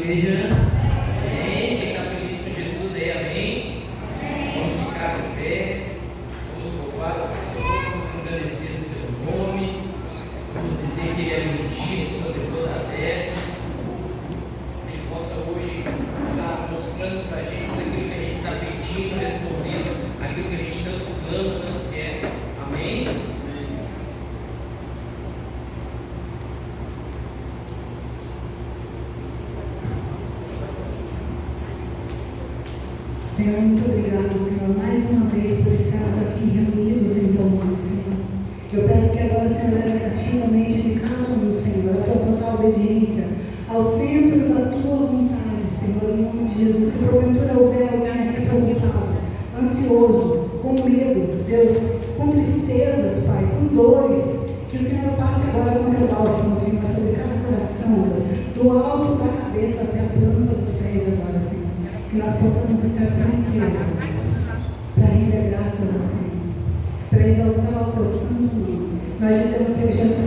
igreja. Amém. Quem está feliz com Jesus aí, amém? Vamos ficar de pé, vamos louvar o Senhor, vamos agradecer o seu nome, vamos dizer que Ele é ungido sobre toda a terra. Que Ele possa hoje estar mostrando para a gente aquilo que a gente está pedindo, respondendo aquilo que a gente tanto clama, tanto quer. Amém? Senhor, muito obrigada, Senhor, mais uma vez por estarmos aqui reunidos em teu nome, Senhor. Eu peço que agora, Senhor, leve ativamente de cada um, Senhor, a tua total obediência ao centro da tua vontade, Senhor, em nome de Jesus. Se porventura houver alguém revoltado, ansioso, com medo, Deus, com tristezas, Pai, com dores, que o Senhor passe agora com teu bálsamo, Senhor, sobre cada coração, Deus, do alto da cabeça até a planta dos pés agora, Senhor. Que nós possamos estar tranquilos para render graças ao Senhor, para exaltar o seu santo nome. Nós dizemos,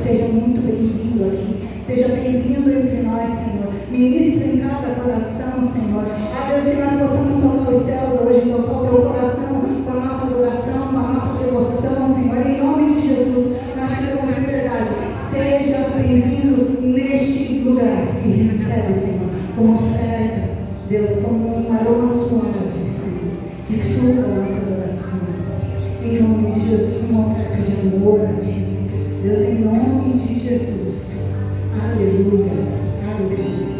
seja muito bem-vindo aqui, seja bem-vindo entre nós, Senhor. Ministra em cada coração, Senhor. Ó Deus, que nós possamos tocar os céus hoje, tocar o teu coração com a nossa adoração, com a nossa devoção, Senhor. Em nome de Jesus, nós te damos liberdade. Seja bem-vindo neste lugar e recebe, Senhor, como oferta, Deus, como um aroma suave, Senhor, que suga a nossa adoração. Em nome de Jesus, uma oferta de amor a Ti. Deus, em nome de Jesus. Aleluia. Aleluia.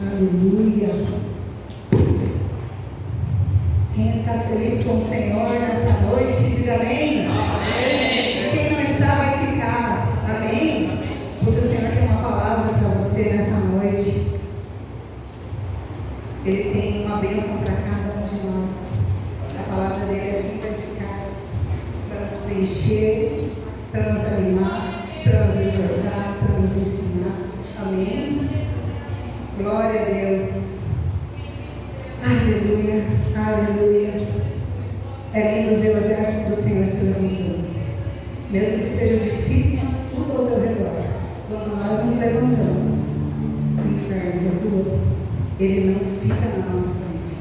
Aleluia. Quem está feliz com o Senhor nessa noite, diga amém. Amém. Quem não está, vai ficar. Amém? Porque o Senhor tem uma palavra para você nessa noite. Ele tem uma bênção para cada um de nós. A palavra dele é viva e eficaz para nos preencher, para nos animar, para nos exortar, para nos ensinar. Amém? Glória a Deus. Aleluia, aleluia. É lindo ver o exército do Senhor se levantando. Mesmo que seja difícil tudo ao teu redor, quando nós nos levantamos, o inferno recuou. Ele não fica na nossa frente.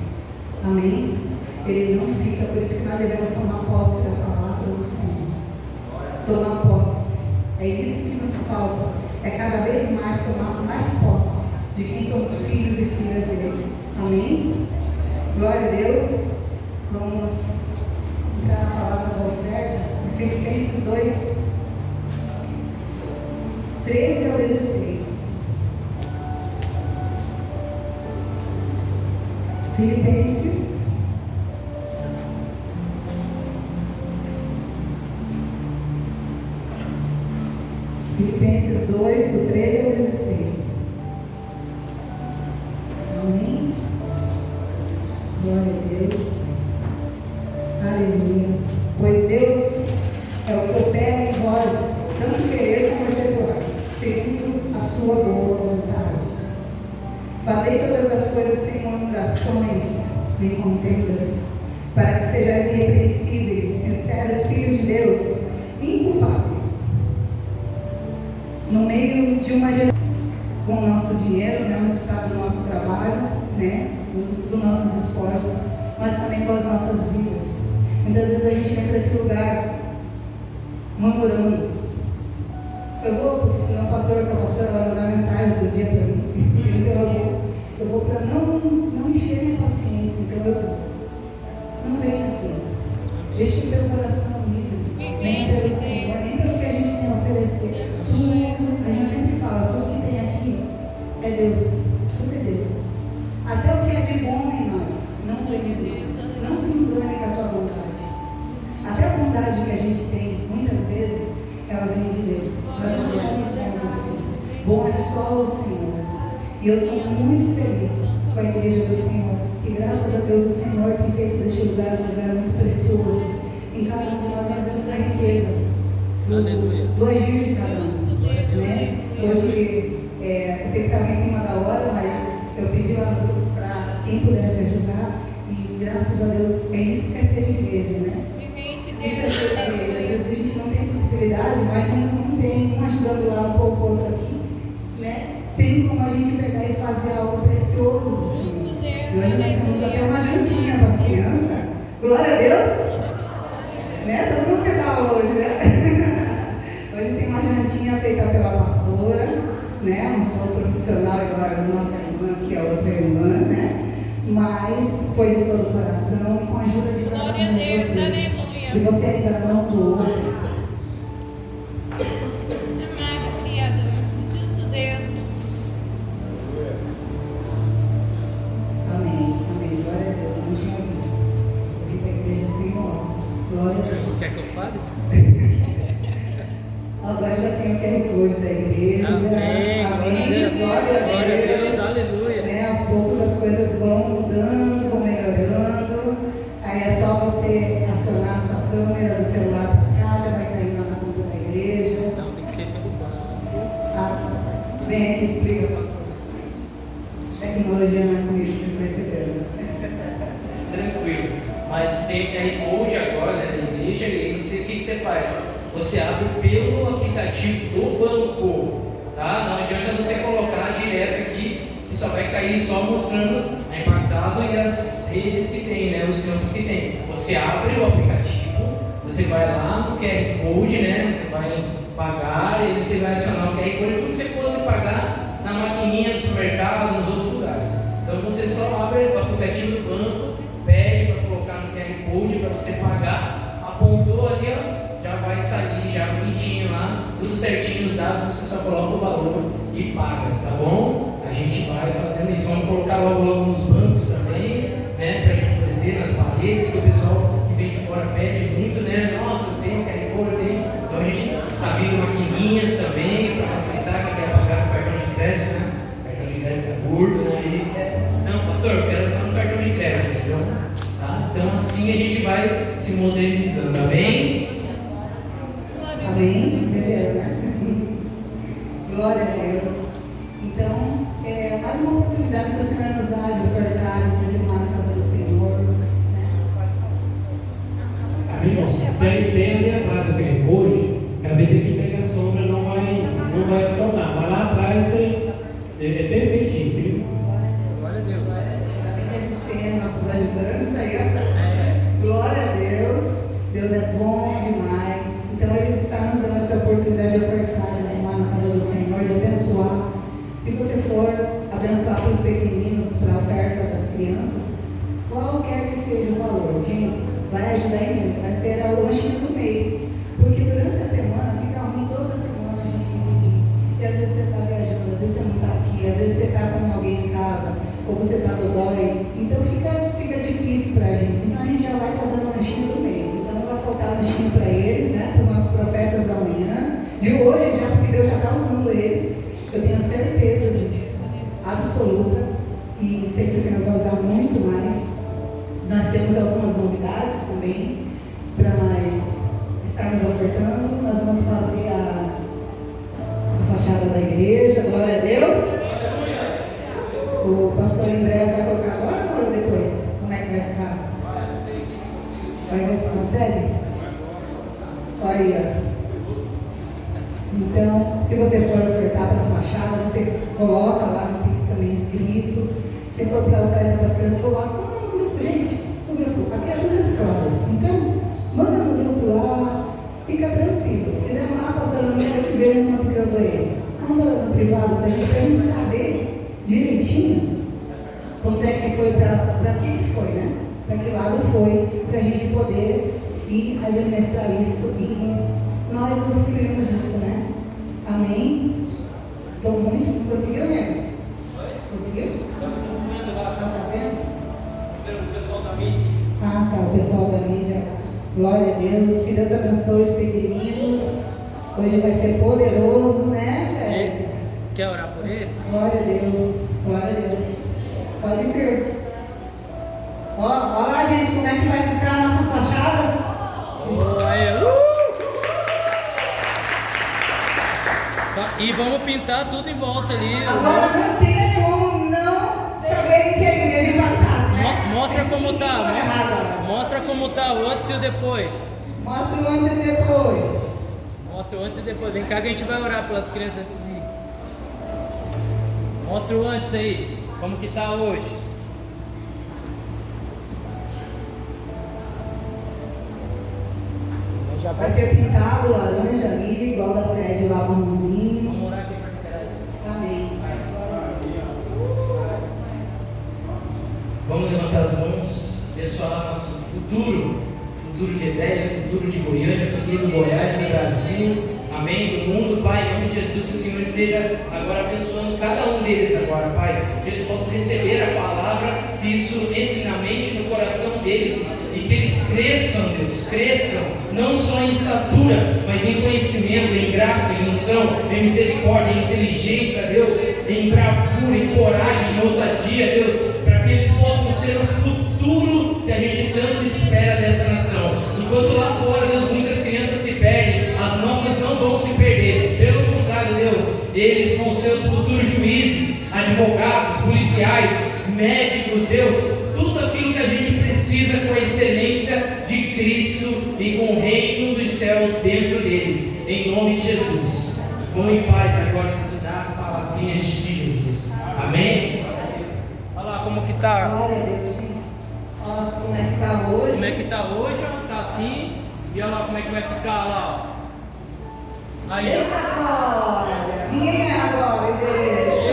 Amém? Ele não fica, por isso que nós devemos tomar posse da palavra do Senhor. Tomar posse. É isso que nos falta. É cada vez mais tomar mais posse de quem somos filhos e filhas dele. Amém? Glória a Deus. Vamos entrar na palavra da oferta. Em Filipenses 2, 13 ao 16. Filipenses 2, do 13 ao 16. Amém? Glória a Deus. Aleluia. Pois Deus é o que opera em vós, tanto querer como efetuar, segundo a sua boa vontade. Fazei todas as coisas sem murmurações nem contendas, para que sejais irrepreensíveis, sinceros filhos de Deus, inculpáveis, no meio de uma geração, com o nosso dinheiro, né, o resultado do nosso trabalho, né, dos nossos esforços, mas também com as nossas vidas. Muitas vezes a gente vem para esse lugar murmurando. Eu vou, porque senão a pastora vai mandar mensagem todo dia para mim. Então eu vou para não encher minha paciência. Então eu vou. Não venha assim. Deixe o teu coração livre. Nem pelo Senhor, nem pelo que a gente tem a oferecer. Tudo, a gente sempre fala, tudo que tem aqui é Deus. Tudo é Deus. Até o que é de bom em nós não vem de Deus. Não se engane com a tua vontade. Até a bondade que a gente tem, muitas vezes, ela vem de Deus. Nós não somos bons assim. Bom é só o Senhor. E eu estou muito feliz com a igreja do Senhor. E graças a Deus o Senhor tem feito deste lugar um lugar muito precioso. Em cada um de nós vemos a riqueza do agir de cada um. Né? Hoje, eu sei que estava em cima da hora, mas eu pedi lá no grupo para quem pudesse ajudar. E graças a Deus, é isso que é ser igreja, né? Isso é ser igreja. Às vezes a gente não tem possibilidade, mas não tem um ajudando lá um pouco, outro aqui, né? Tem como a gente pegar e fazer algo precioso para o Senhor. E hoje nós temos até uma jantinha para as crianças. Glória a Deus! Né? Todo mundo quer dar aula hoje, né? Hoje tem uma jantinha feita pela pastora, né? Não sou profissional agora da nossa irmã, que é outra irmã, né? Mas foi de todo o coração e com a ajuda de cada um de vocês. Se você ainda não doou, amado Criador, justo Deus. amém, amém, glória a Deus, não tinha visto. Eu vim para a igreja sem óculos, glória a Deus. Quer que eu fale? Agora já tem o QR Code da igreja, amém, glória a Deus, aleluia. Né? Aos poucos as coisas vão mudando, vão melhorando, aí é só você acionar a sua câmera do celular para cá, já vai cair lá na conta da igreja. Não, tem que ser pelo banco. Vem aqui, explica, pastor. Tecnologia não é comigo, vocês perceberam. Tranquilo. Mas tem o QR Code agora, né, da igreja, e aí o que você faz? Você abre pelo aplicativo do banco, tá? Não adianta você colocar direto aqui, que só vai cair só mostrando a Impactado e as redes que tem, né, os campos que tem. Você abre o aplicativo, você vai lá no QR Code, né, você vai pagar, e você vai acionar o QR Code como se fosse pagar na maquininha do supermercado, nos outros lugares. Então você só abre o aplicativo do banco, pede para colocar no QR Code para você pagar, apontou ali, ó, já vai sair já bonitinho lá, tudo certinho os dados, você só coloca o valor e paga, tá bom? A gente vai fazendo isso, colocar logo nos bancos também, né? Para a gente poder ter nas paredes, que o pessoal que vem de fora pede muito, né? Nossa, eu tenho, quero pôr, eu tenho. Então a gente está vindo maquininhas também para facilitar quem quer pagar no cartão de crédito, né? O cartão de crédito é gordo, né? Ele quer, não, pastor, eu quero só no cartão de crédito. Então assim a gente vai se modernizando, amém? Amém? Entendeu, né? Glória a Deus. Então, mais uma oportunidade que o Senhor nos dá de ofertar, de dizimar na casa do Senhor. Né? Amém, irmãos? Tem ali atrás o que hoje, que às vezes aqui pega a sombra, não vai sonar, mas lá atrás é perfeitinho, viu? Glória a Deus. Ainda bem que a gente tem nossos ajudantes aí, ó. Glória a Deus. Deus é bom demais. Então, Ele está nos dando essa oportunidade de ofertar, de dizimar na casa do Senhor, de abençoar. Se você for abençoar para os pequeninos, para a oferta das crianças, qualquer que seja o valor, gente, vai ajudar em muito. Vai ser o lanchinho do mês. Porque durante a semana, fica ruim toda semana a gente dividir. E às vezes você está viajando, às vezes você não está aqui, às vezes você está com alguém em casa, ou você está dodói. Então fica difícil para a gente. Então a gente já vai fazendo o lanchinho do mês. Então não vai faltar lanchinho para eles, né? Para os nossos profetas da manhã. De hoje já, porque Deus já está usando eles. Eu tenho certeza disso, absoluta, e sei que o Senhor vai usar muito mais. Nós temos algumas novidades também para nós estarmos ofertando. Nós vamos fazer a fachada da igreja, glória a Deus. O pastor em breve vai colocar agora ou depois? Como é que vai ficar? Vai ver se consegue? Olha aí, ó. Então, se você for ofertar para a fachada, você coloca lá no Pix também escrito. Se for para a oferta para as crianças, coloca. Manda no grupo, gente. No grupo. Aqui é tudo escolas. Então, manda no grupo lá. Fica tranquilo. Se quiser mandar, pastor, no mês que vem, quanto que eu dei. Manda no privado para a gente saber direitinho quanto é que foi, para que foi, né? Para que lado foi, para a gente poder ir administrar isso e nós usufruímos disso, né? Amém? Estou muito. Conseguiu, né? Conseguiu? Tá vendo? O pessoal da mídia. Ah, tá. O pessoal da mídia. Glória a Deus. Que Deus abençoe os pequeninos. Hoje vai ser poderoso, né, Jair? Quer orar por eles? Glória a Deus. Glória a Deus. Pode vir. Ó, olha lá, gente, como é que vai ficar a nossa fachada? E vamos pintar tudo em volta ali. Agora não tem como não saber que a igreja vai estar, né? Mostra como tá. Mostra como tá o antes e o depois. Mostra o antes e depois. Mostra o antes e depois. Vem cá que a gente vai orar pelas crianças antes de ir. Mostra o antes aí. Como que tá hoje. Já Vai ser pintado laranja ali, igual da sede lá, marronzinho. Vamos orar aqui para ficar. Amém. Vamos levantar as mãos, abençoar nosso futuro de Ideia, futuro de Goiânia, futuro do Goiás, do Brasil, amém, do mundo, Pai, em nome de Jesus, que o Senhor esteja agora abençoando cada um deles agora, Pai, que eles possam receber a palavra, que isso entre na mente e no coração deles, e que eles cresçam, Deus, cresçam, não só em estatura, mas em conhecimento, em graça, em unção, em misericórdia, em inteligência, Deus, em bravura, em coragem, em ousadia, Deus, para que eles possam ser o futuro que a gente tanto espera dessa nação. Enquanto lá fora, Deus, muitas crianças se perdem, as nossas não vão se perder, pelo contrário, Deus, eles vão ser os futuros juízes, advogados, policiais, médicos, Deus, tudo aquilo que a gente precisa com a excelência de Cristo e com o reino dos céus dentro deles, em nome de Jesus. Vão em paz agora estudar as palavrinhas de Jesus, amém? Olha lá como que tá. Glória a Deus, gente. Ó, como é que tá hoje? Como é que tá hoje, ó, tá assim. E olha lá como é que vai ficar lá, ó. Aí, Eita glória! Ninguém é agora, endereço.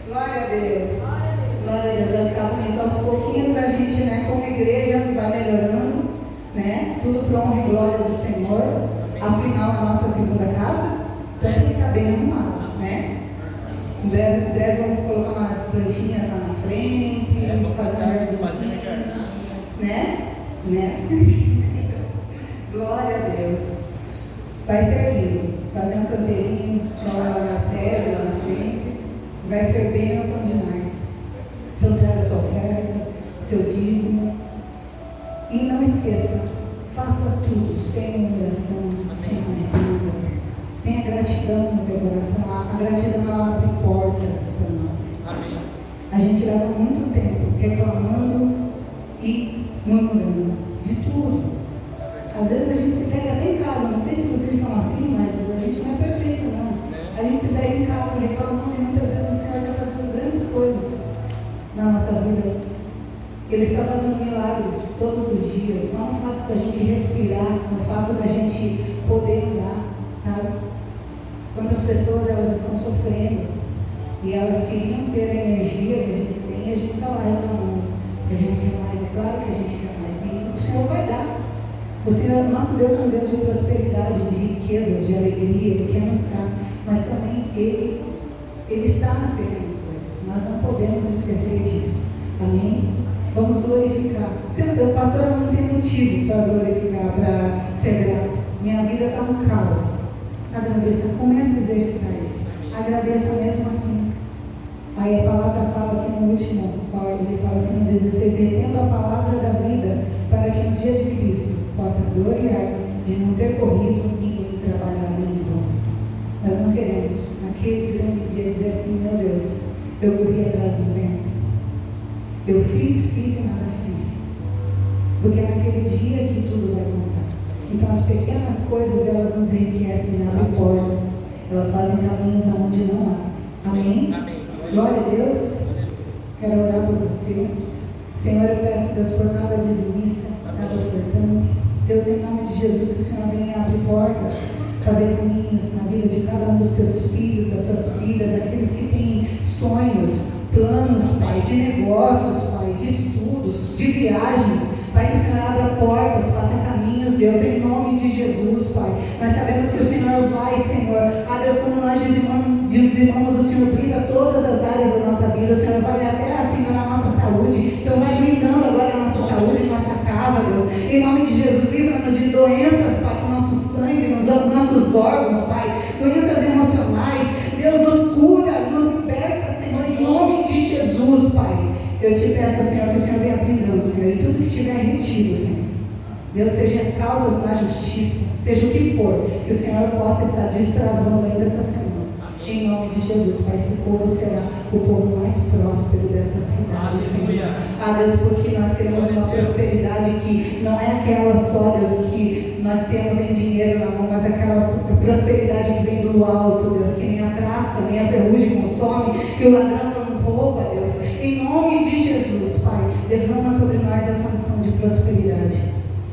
Glória a Deus. Glória a Deus, vai ficar bonito. Aos pouquinhos a gente, né, como igreja, vai melhorando, né? Tudo para honra e glória do Senhor. Afinal, a nossa segunda casa, então tem que estar bem arrumado, né? Em breve vamos colocar umas plantinhas lá na frente, fazendo fazendo jardim. Né? Glória a Deus. Vai ser lindo. Fazer um canteirinho lá na sede, lá na frente. Vai ser bênção demais. Então traga sua oferta, seu dízimo. E não esqueça, faça tudo sem murmuração, sem contenda. Tenha gratidão no teu coração. A gratidão ela abre portas para nós. Amém. A gente leva muito tempo reclamando e murmurando de tudo. Às vezes a gente se pega até em casa, não sei se vocês são assim, mas a gente não é perfeito não. A gente se pega em casa reclamando e muitas vezes o Senhor está fazendo grandes coisas na nossa vida. Ele está fazendo milagres todos os dias, só no fato da gente respirar, no fato da gente poder andar, sabe? Quantas pessoas elas estão sofrendo e elas queriam ter a energia que a gente tem e a gente está lá reclamando que a gente quer mais, é claro que a gente quer mais e o Senhor vai dar. O Senhor, nosso Deus é um Deus de prosperidade, de riqueza, de alegria, Ele quer nos dar, mas também Ele está nas pequenas coisas, nós não podemos esquecer disso, amém? Vamos glorificar. Pastor, eu não tenho motivo para glorificar, para ser grato. Minha vida está um caos. Agradeça, comece a exercitar isso. Agradeça mesmo assim. Aí a palavra fala aqui no último, ele fala assim no 16, retendo a palavra da vida, para que no dia de Cristo possa gloriar de não ter corrido e nem trabalhado em vão. Nós não queremos, naquele grande dia, dizer assim, meu Deus, eu corri atrás do vento. Eu fiz e nada fiz. Porque é naquele dia que tudo vai contar. Então as pequenas coisas, elas nos enriquecem, abrem portas. Elas fazem caminhos aonde não há. Amém? Amém. Glória a Deus. Quero orar por você. Senhor, eu peço, Deus, por cada dizimista, cada ofertante. Deus, em nome de Jesus, que o Senhor venha abrir portas, fazer caminhos na vida de cada um dos teus filhos, das suas filhas, aqueles que têm sonhos, planos, Pai, de negócios, Pai, de estudos, de viagens. Pai, que o Senhor abra portas, faça caminhos, Deus, em nome de Jesus, Pai. Nós sabemos que o Senhor vai, Senhor. Deus, como nós dizimamos, o Senhor brinda todas as áreas da nossa vida. O Senhor vai até, Senhor, a nossa saúde. Então vai brindando agora a nossa saúde, nossa casa, Deus. Em nome de Jesus, livra-nos de doenças, Pai, no nosso sangue, nos nossos órgãos, Pai. Doenças emocionais. Deus, nos cura, nos liberta, Senhor, em nome de Jesus, Pai. Eu te peço, Senhor, que o Senhor venha brindando, Senhor, e tudo que tiver retido, Senhor. Deus, seja causas da justiça, seja o que for, que o Senhor possa estar destravando ainda essa semana. Em nome de Jesus, Pai, esse povo será o povo mais próspero dessa cidade, Senhor. Deus, porque nós queremos uma prosperidade que não é aquela só, Deus, que nós temos em dinheiro na mão, mas aquela prosperidade que vem do alto, Deus, que nem a traça, nem a ferrugem consome, que o ladrão não rouba, Deus. Em nome de Jesus, Pai, derrama sobre nós essa unção de prosperidade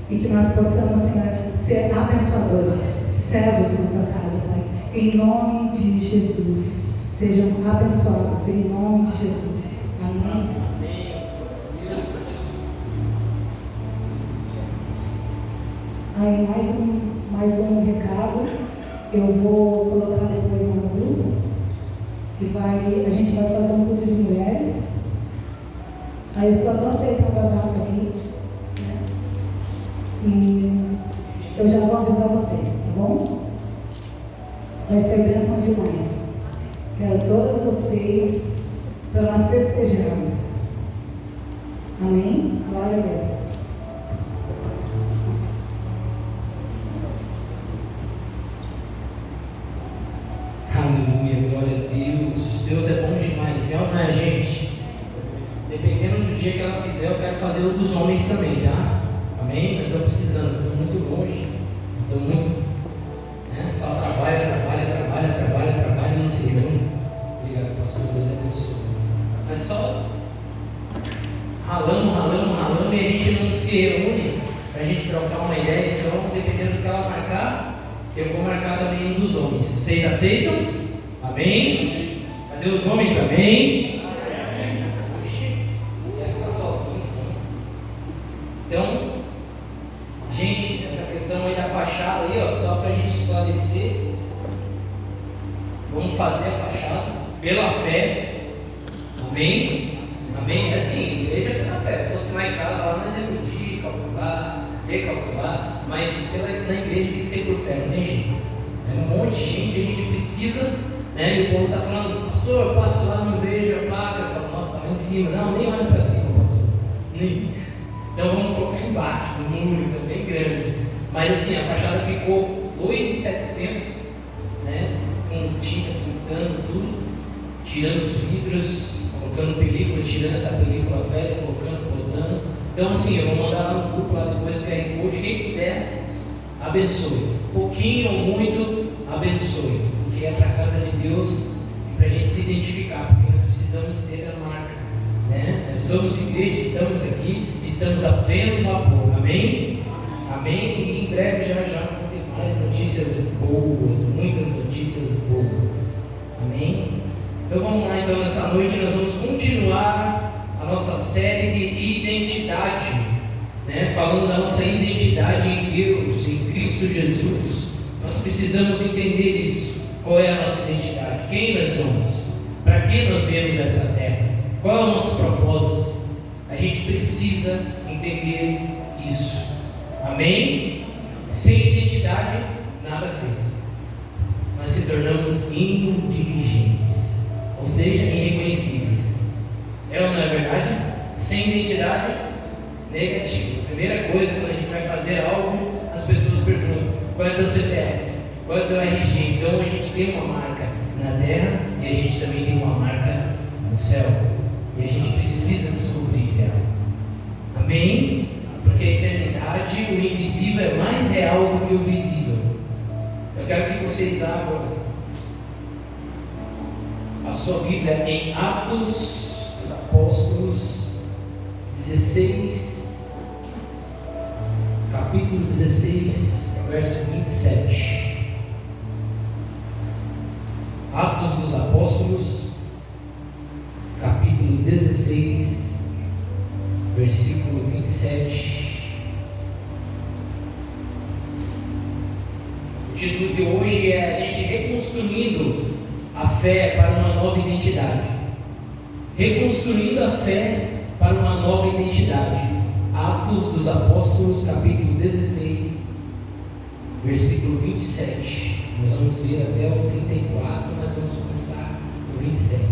e que nós possamos, Senhor, ser abençoadores, servos na tua casa, Pai. Em nome de Jesus, sejam abençoados em nome de Jesus. Amém. Aí mais um recado, eu vou colocar depois no grupo, que a gente vai fazer um culto de mulheres. Aí eu só estou aceitando a data aqui, né? E eu já vou avisar vocês, tá bom? Vai ser bênção demais. Quero todas vocês para nós festejarmos. Amém? Glória a Deus. Aleluia, glória a Deus. Deus é bom demais, é ou não é, gente? Dependendo do dia que ela fizer, eu quero fazer o dos homens também, tá? Amém? Nós estamos precisando, nós estamos muito longe, nós estamos muito. Só trabalha, não se reúne. Obrigado, pastor, Deus abençoe. Mas só ralando e a gente não se reúne para a gente trocar uma ideia. Então, dependendo do que ela marcar, eu vou marcar também um dos homens. Vocês aceitam? Amém? Cadê os homens? Amém? Você ia ficar sozinho, não? Então, gente, essa questão aí da fachada aí, ó, só para a gente esclarecer, vamos fazer a fachada pela fé, Amém? Amém? É assim, igreja pela fé. Se fosse lá em casa, lá nós íamos medir, calcular, recalcular, mas na igreja tem que ser por fé, não tem jeito. É um monte de gente, a gente precisa, né? E o povo está falando, pastor, eu passo lá, não vejo a placa. Eu falo, nossa, está lá em cima. Não, nem olha para cima, pastor. Nem. Então vamos colocar embaixo, no muro, então bem grande. Mas assim, a fachada ficou 2.700, né? Com tinta pintando tudo, tirando os vidros, colocando película, tirando essa película velha, colocando, botando. Então assim, eu vou mandar lá no grupo, lá depois o QR Code, quem puder, abençoe. Pouquinho ou muito, abençoe. Porque é para a casa de Deus e para a gente se identificar, porque nós precisamos ter a marca, né? Nós somos igreja, estamos aqui, estamos a pleno vapor, amém? Amém? E em breve já vão ter mais notícias boas, muitas notícias boas, amém? Então vamos lá, então nessa noite nós vamos continuar a nossa série de identidade, né? Falando da nossa identidade em Deus, em Cristo Jesus. Nós precisamos entender isso. Qual é a nossa identidade? Quem nós somos? Para que nós viemos a essa terra? Qual é o nosso propósito? A gente precisa entender isso. Amém? Sem identidade, nada feito. Nós se tornamos inteligentes, ou seja, irreconhecíveis. É ou não é verdade? Sem identidade, negativo. Primeira coisa, quando a gente vai fazer algo, as pessoas perguntam: qual é o teu CPF? Qual é o teu RG? Então a gente tem uma marca na terra e a gente também tem uma marca no céu. E a gente precisa descobrir ela. Amém? Porque a eternidade, o invisível é mais real do que o visível. Eu quero que vocês abram a sua Bíblia em Atos dos Apóstolos 16, capítulo 16, verso 27. Atos dos Apóstolos, capítulo 16, versículo 27. O título de hoje é a gente reconstruindo a fé para uma nova identidade. Reconstruindo a fé para uma nova identidade. Atos dos Apóstolos, capítulo 16, versículo 27. Nós vamos ler até o 34, mas vamos começar no 27.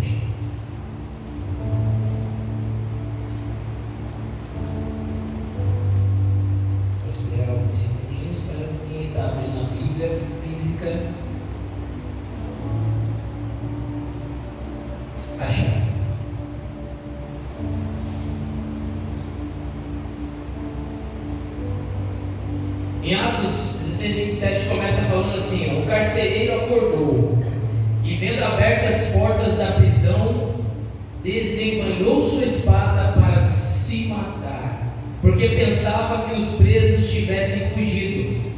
Vou esperar alguns segundinhos para quem está abrindo a Bíblia física achar. Em Atos 16, 27 começa falando assim: ó, o carcereiro acordou e, vendo abertas as portas da prisão, desembanhou sua espada para se matar, porque pensava que os presos tivessem fugido.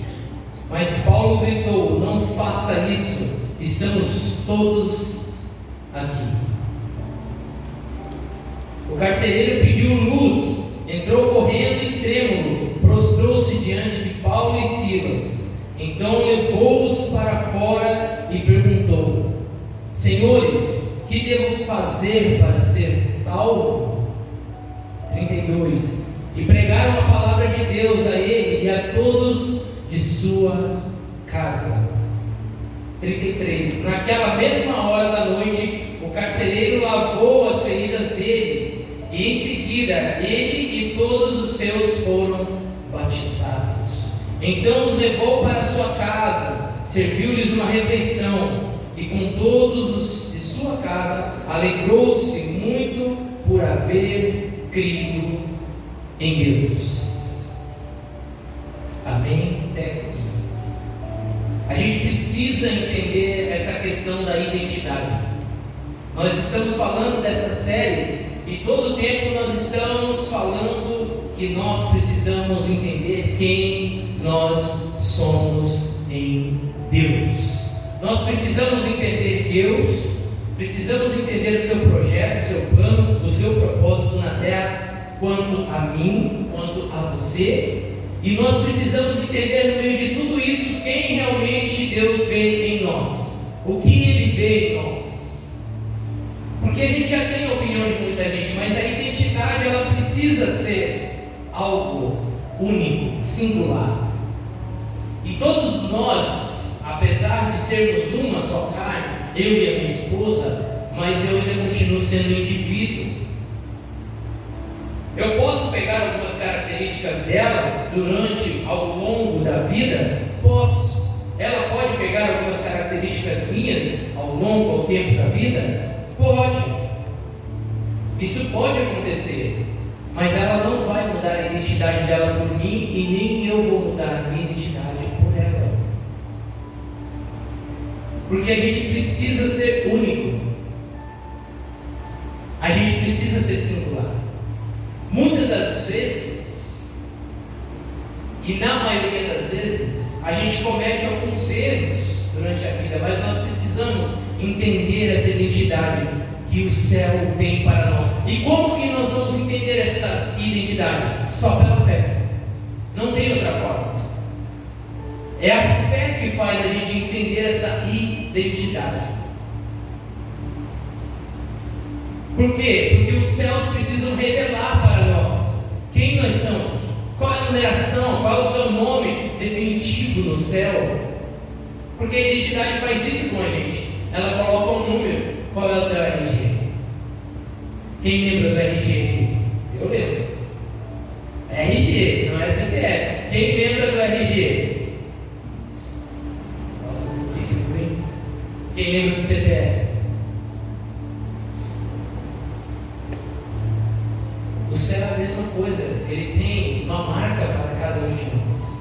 Mas Paulo gritou: não faça isso, estamos todos aqui. O carcereiro pediu luz, entrou correndo e trêmulo, prostrou-se diante de Paulo e Silas. Então levou-os para fora e perguntou: senhores, que devo fazer para ser salvo? 32. E pregaram a palavra de Deus a ele e a todos de sua casa. 33. Naquela mesma hora da noite, o carcereiro lavou as feridas deles, e em seguida ele e todos os seus foram batizados. Então os levou para sua casa, serviu-lhes uma refeição, e com todos os de sua casa alegrou-se muito por haver crido em Deus. Amém? Até aqui. A gente precisa entender essa questão da identidade. Nós estamos falando dessa série e todo o tempo nós estamos falando que nós precisamos entender quem nós somos em Deus. Nós precisamos entender Deus, precisamos entender o seu projeto, o seu plano, o seu propósito na terra, quanto a mim, quanto a você. E nós precisamos entender no meio de tudo isso quem realmente Deus vê em nós, o que Ele vê em nós. Porque Porque a gente já tem a opinião de muita gente, mas a identidade ela precisa ser algo único, singular. E todos nós, apesar de sermos uma só carne, eu e a minha esposa, mas eu ainda continuo sendo indivíduo. Eu posso pegar algumas características dela ao longo da vida? Posso. Ela pode pegar algumas características minhas ao tempo da vida? Pode. Isso pode acontecer. Mas ela não vai mudar a identidade dela por mim e nem eu vou mudar a minha identidade por ela. Porque a gente precisa ser único. A gente precisa ser singular. Muitas das vezes, e na maioria das vezes, a gente comete alguns erros durante a vida, mas nós precisamos entender essa identidade que o céu tem para nós. E como que nós vamos entender essa identidade? Só pela fé. Não tem outra forma. É a fé que faz a gente entender essa identidade. Por quê? Porque os céus precisam revelar para nós quem nós somos, qual é a numeração, qual é o seu nome definitivo no céu. Porque a identidade faz isso com a gente. Ela coloca um número. Qual é o teu RG? Quem lembra do RG aqui? Eu lembro. RG, não é CPF. Quem lembra do RG? Nossa, que seguro, hein? Quem lembra do CPF? O céu é a mesma coisa, ele tem uma marca para cada um de nós.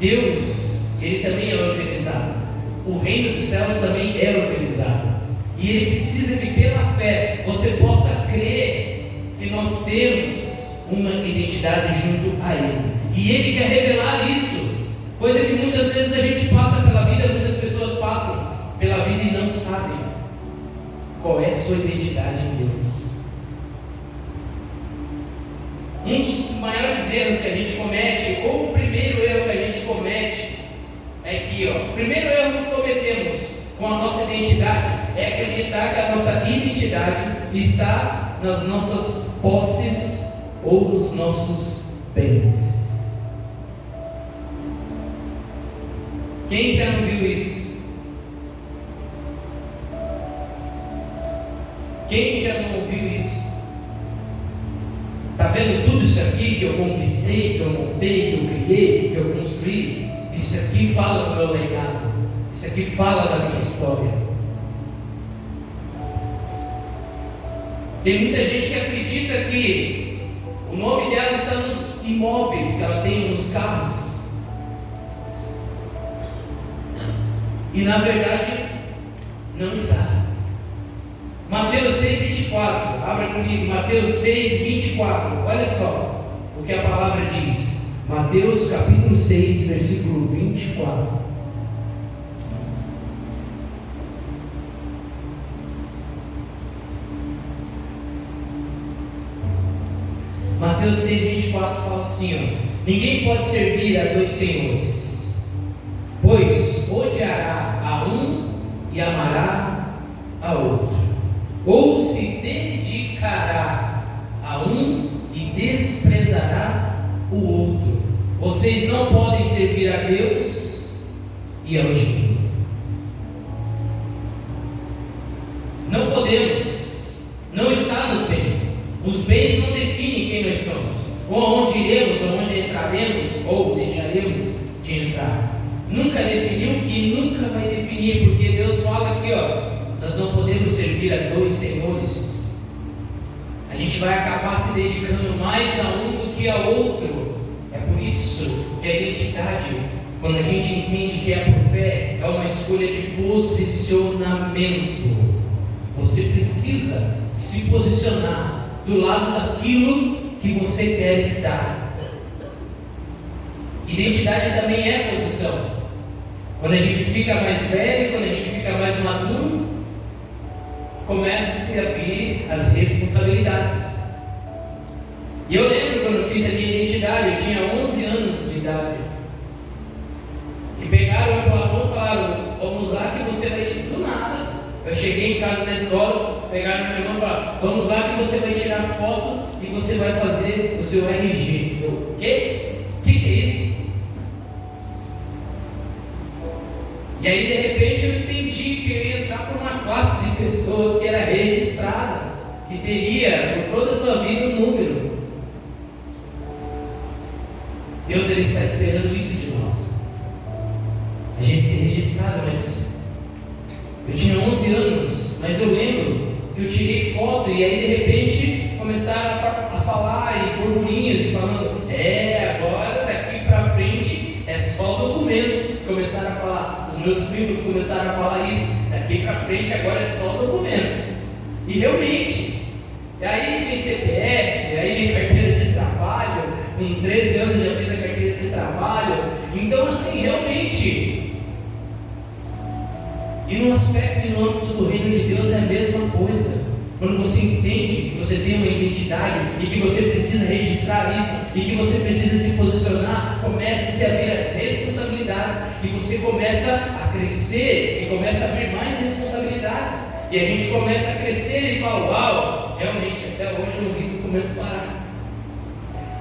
Deus, ele também é organizado. O reino dos céus também é organizado. E ele precisa que pela fé você possa crer que nós temos uma identidade junto a ele. E ele quer revelar isso, coisa que muitas vezes a gente passa pela vida, muitas pessoas passam pela vida e não sabem qual é a sua identidade em Deus. Um dos maiores erros que a gente comete, ou o primeiro erro que a gente comete, é que, o primeiro erro que cometemos com a nossa identidade é acreditar que a nossa identidade está nas nossas posses ou nos nossos bens. Quem já não viu isso? Quem já não ouviu isso? Está vendo tudo isso aqui que eu conquistei, que eu montei, que eu criei, que eu construí? Isso aqui fala do meu legado. Isso aqui fala da minha história. Tem muita gente que acredita que o nome dela está nos imóveis que ela tem, nos carros. E na verdade, não está. Mateus 6,24, abra comigo, Mateus 6,24, olha só o que a palavra diz. Mateus capítulo 6, versículo 24. Mateus 6,24 fala assim, ninguém pode servir a dois senhores, pois odiará a um e amará a outro, ou se dedicará a um e desprezará o outro. Vocês não podem servir a Deus e ao dinheiro. Não podemos. Não está nos bens. Os bens não definem quem nós somos, ou aonde iremos, ou onde entraremos, ou deixaremos de entrar. Nunca definiu e nunca vai definir, porque Deus fala aqui, nós não podemos servir a dois senhores. A gente vai acabar se dedicando mais a um do que a outro. É por isso que a identidade, quando a gente entende que é por fé, é uma escolha de posicionamento. Você precisa se posicionar do lado daquilo que você quer estar. Identidade também é posição. Quando a gente fica mais velho, quando a gente fica mais maduro, começa-se a vir as responsabilidades. E eu lembro quando eu fiz a minha identidade, eu tinha 11 anos de idade. E pegaram pela mão e falaram, vamos lá que você vai te do nada. Eu cheguei em casa na escola, pegaram na minha mão e falaram: vamos lá que você vai tirar foto e você vai fazer o seu RG. Eu, o quê? O que é isso? E aí de repente eu entendi que eu ia entrar para uma classe de pessoas que era registrada, que teria por toda a sua vida um número. Deus, Ele está esperando isso de nós, a gente ser registrado. Mas eu tinha 11 anos, mas eu lembro que eu tirei foto e aí de repente começaram a falar e burburinhos e falando: agora daqui para frente é só documentos. Começaram a falar, os meus primos começaram a falar isso: daqui para frente agora é só documentos. E realmente, aí vem CPF, aí vem carteira de trabalho. Com 13 anos já fiz a carteira de trabalho. Então assim, realmente, e no aspecto e no âmbito do reino de Deus é a mesma coisa. Quando você entende que você tem uma identidade e que você precisa registrar isso e que você precisa se posicionar, comece a vir as responsabilidades e você começa a crescer e começa a vir mais responsabilidades. E a gente começa a crescer e fala: uau, realmente até hoje eu não vi documento parar.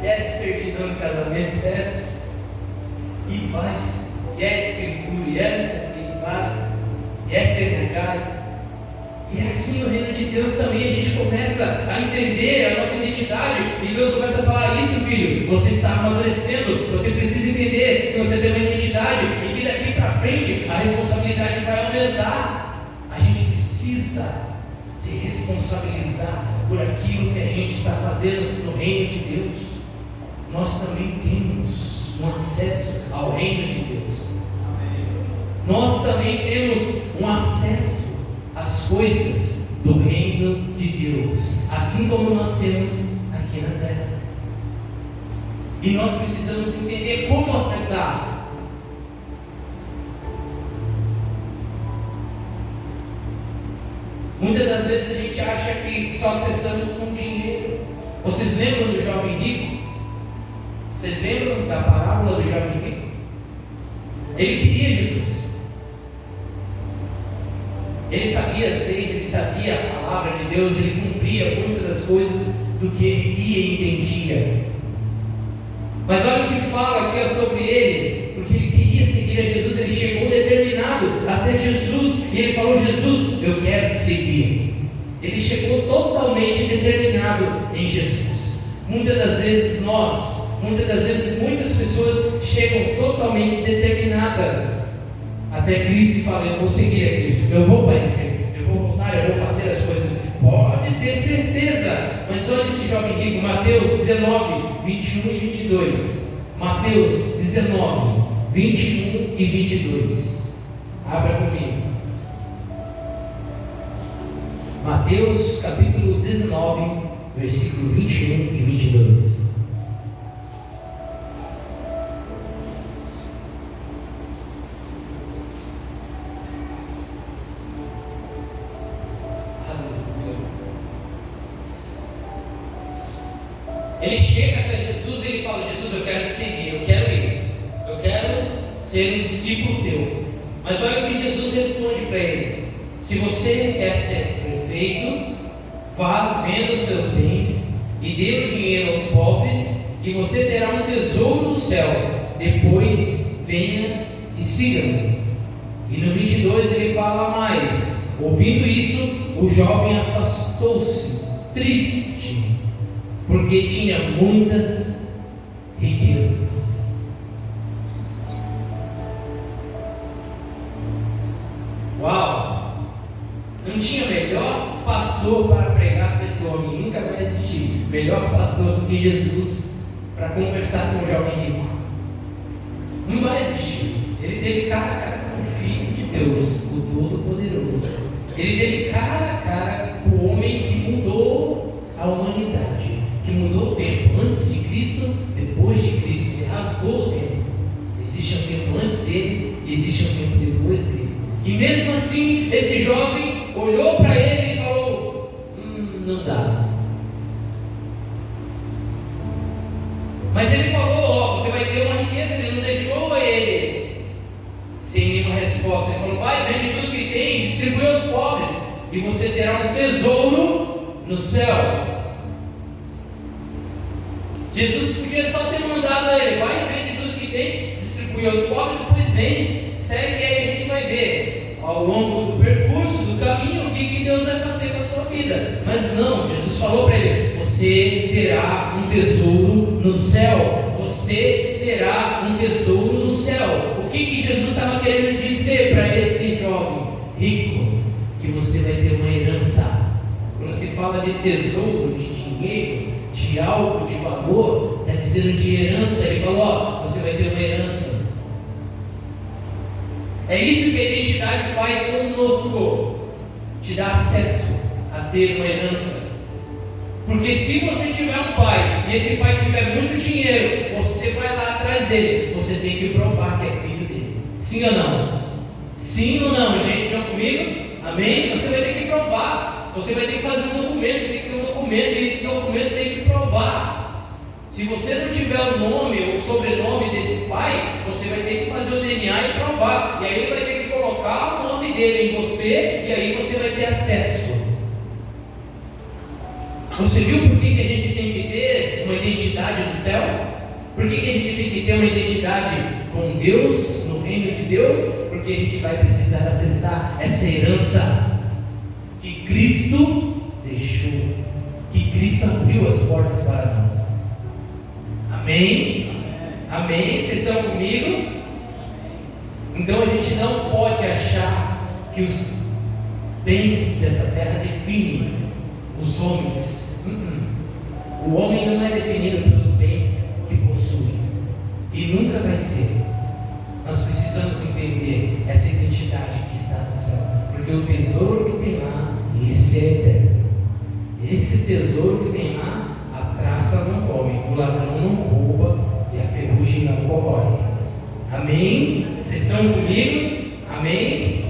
Certidão de casamento, e vai, e escritura, e certificado, e CNH. E é assim no reino de Deus também. A gente começa a entender a nossa identidade e Deus começa a falar: isso, filho, você está amadurecendo, você precisa entender que você tem uma identidade e que daqui para frente a responsabilidade vai aumentar. A gente precisa se responsabilizar por aquilo que a gente está fazendo no reino de Deus. Nós também temos um acesso ao reino de Deus. Nós também temos um acesso às coisas do reino de Deus, assim como nós temos aqui na terra. E nós precisamos entender como acessar. Muitas das vezes a gente acha que só acessamos com dinheiro. Vocês lembram do jovem rico? Vocês lembram da parábola do jovem rico? Ele queria Jesus. Ele sabia as leis, ele sabia a palavra de Deus, ele cumpria muitas das coisas do que ele lia e entendia. Mas olha o que fala aqui sobre ele, porque ele queria seguir a Jesus. Ele chegou determinado até Jesus e ele falou: Jesus, eu quero te seguir. Ele chegou totalmente determinado em Jesus. Muitas das vezes muitas pessoas chegam totalmente determinadas até Cristo e falam: eu vou seguir a Cristo, eu vou para a igreja, eu vou voltar, eu vou fazer as coisas. Pode ter certeza. Mas olha esse jovem rico, Mateus 19, 21 e 22. Mateus 19, 21 e 22. Abra comigo. Mateus capítulo 19, versículo 21 e 22. Ele chega até Jesus e ele fala: Jesus, eu quero te seguir, eu quero ir, eu quero ser um discípulo teu. Mas olha o que Jesus responde para ele: se você quer ser perfeito, vá, venda os seus bens e dê o dinheiro aos pobres, e você terá um tesouro no céu. Depois venha e siga-me. E no 22 ele fala mais: ouvindo isso, o jovem afastou-se, triste, porque tinha muitas riquezas. Uau! Não tinha melhor pastor para pregar para esse homem, nunca vai existir melhor pastor do que Jesus para conversar com o jovem rico. Não vai existir. Ele teve cara a cara com o Filho de Deus, o Todo-Poderoso. Ele teve cara a cara com o homem que mudou a humanidade, que mudou o tempo, antes de Cristo, depois de Cristo. Ele rasgou o tempo. Existe um tempo antes dele e existe um tempo depois dele. E mesmo assim, esse jovem olhou para ele e falou: não dá. Mas ele falou: você vai ter uma riqueza. Ele não deixou ele sem nenhuma resposta. Ele falou: vai, vende tudo que tem, distribui aos pobres e você terá um tesouro no céu. Jesus podia só ter mandado a ele: vai e vende tudo que tem, distribui aos pobres, depois vem, segue, e aí a gente vai ver ao longo do percurso, do caminho, o que Deus vai fazer com a sua vida. Mas não, Jesus falou para ele: você terá um tesouro no céu, você terá um tesouro no céu. O que Jesus estava querendo dizer para esse jovem rico? Que você vai ter uma herança. Quando se fala de tesouro, de dinheiro, de algo de valor, está dizendo de herança. Ele falou: ó, você vai ter uma herança. É isso que a identidade faz conosco, te dá acesso a ter uma herança. Porque se você tiver um pai e esse pai tiver muito dinheiro, você vai lá atrás dele, você tem que provar que é filho dele. Sim ou não? Sim ou não, gente? Estão comigo? Amém? Você vai ter que provar. Você vai ter que fazer um documento. Você tem que ter um documento, e esse documento tem que provar. Se você não tiver o nome ou o sobrenome desse pai, você vai ter que fazer o DNA e provar. E aí ele vai ter que colocar o nome dele em você, e aí você vai ter acesso. Você viu por que a gente tem que ter uma identidade no céu? Por que a gente tem que ter uma identidade com Deus, no reino de Deus? Porque a gente vai precisar acessar essa herança que Cristo deixou, que Cristo abriu as portas para nós. Amém? Amém? Vocês estão comigo? Então a gente não pode achar que os bens dessa terra definem os homens. O homem não é definido pelos bens que possui, e nunca vai ser. Nós precisamos entender essa identidade que está no céu, porque o tesouro que tem lá, esse é eterno. Esse tesouro que tem lá, a traça não come, o ladrão não rouba e a ferrugem não corrói. Amém? Vocês estão comigo? Amém?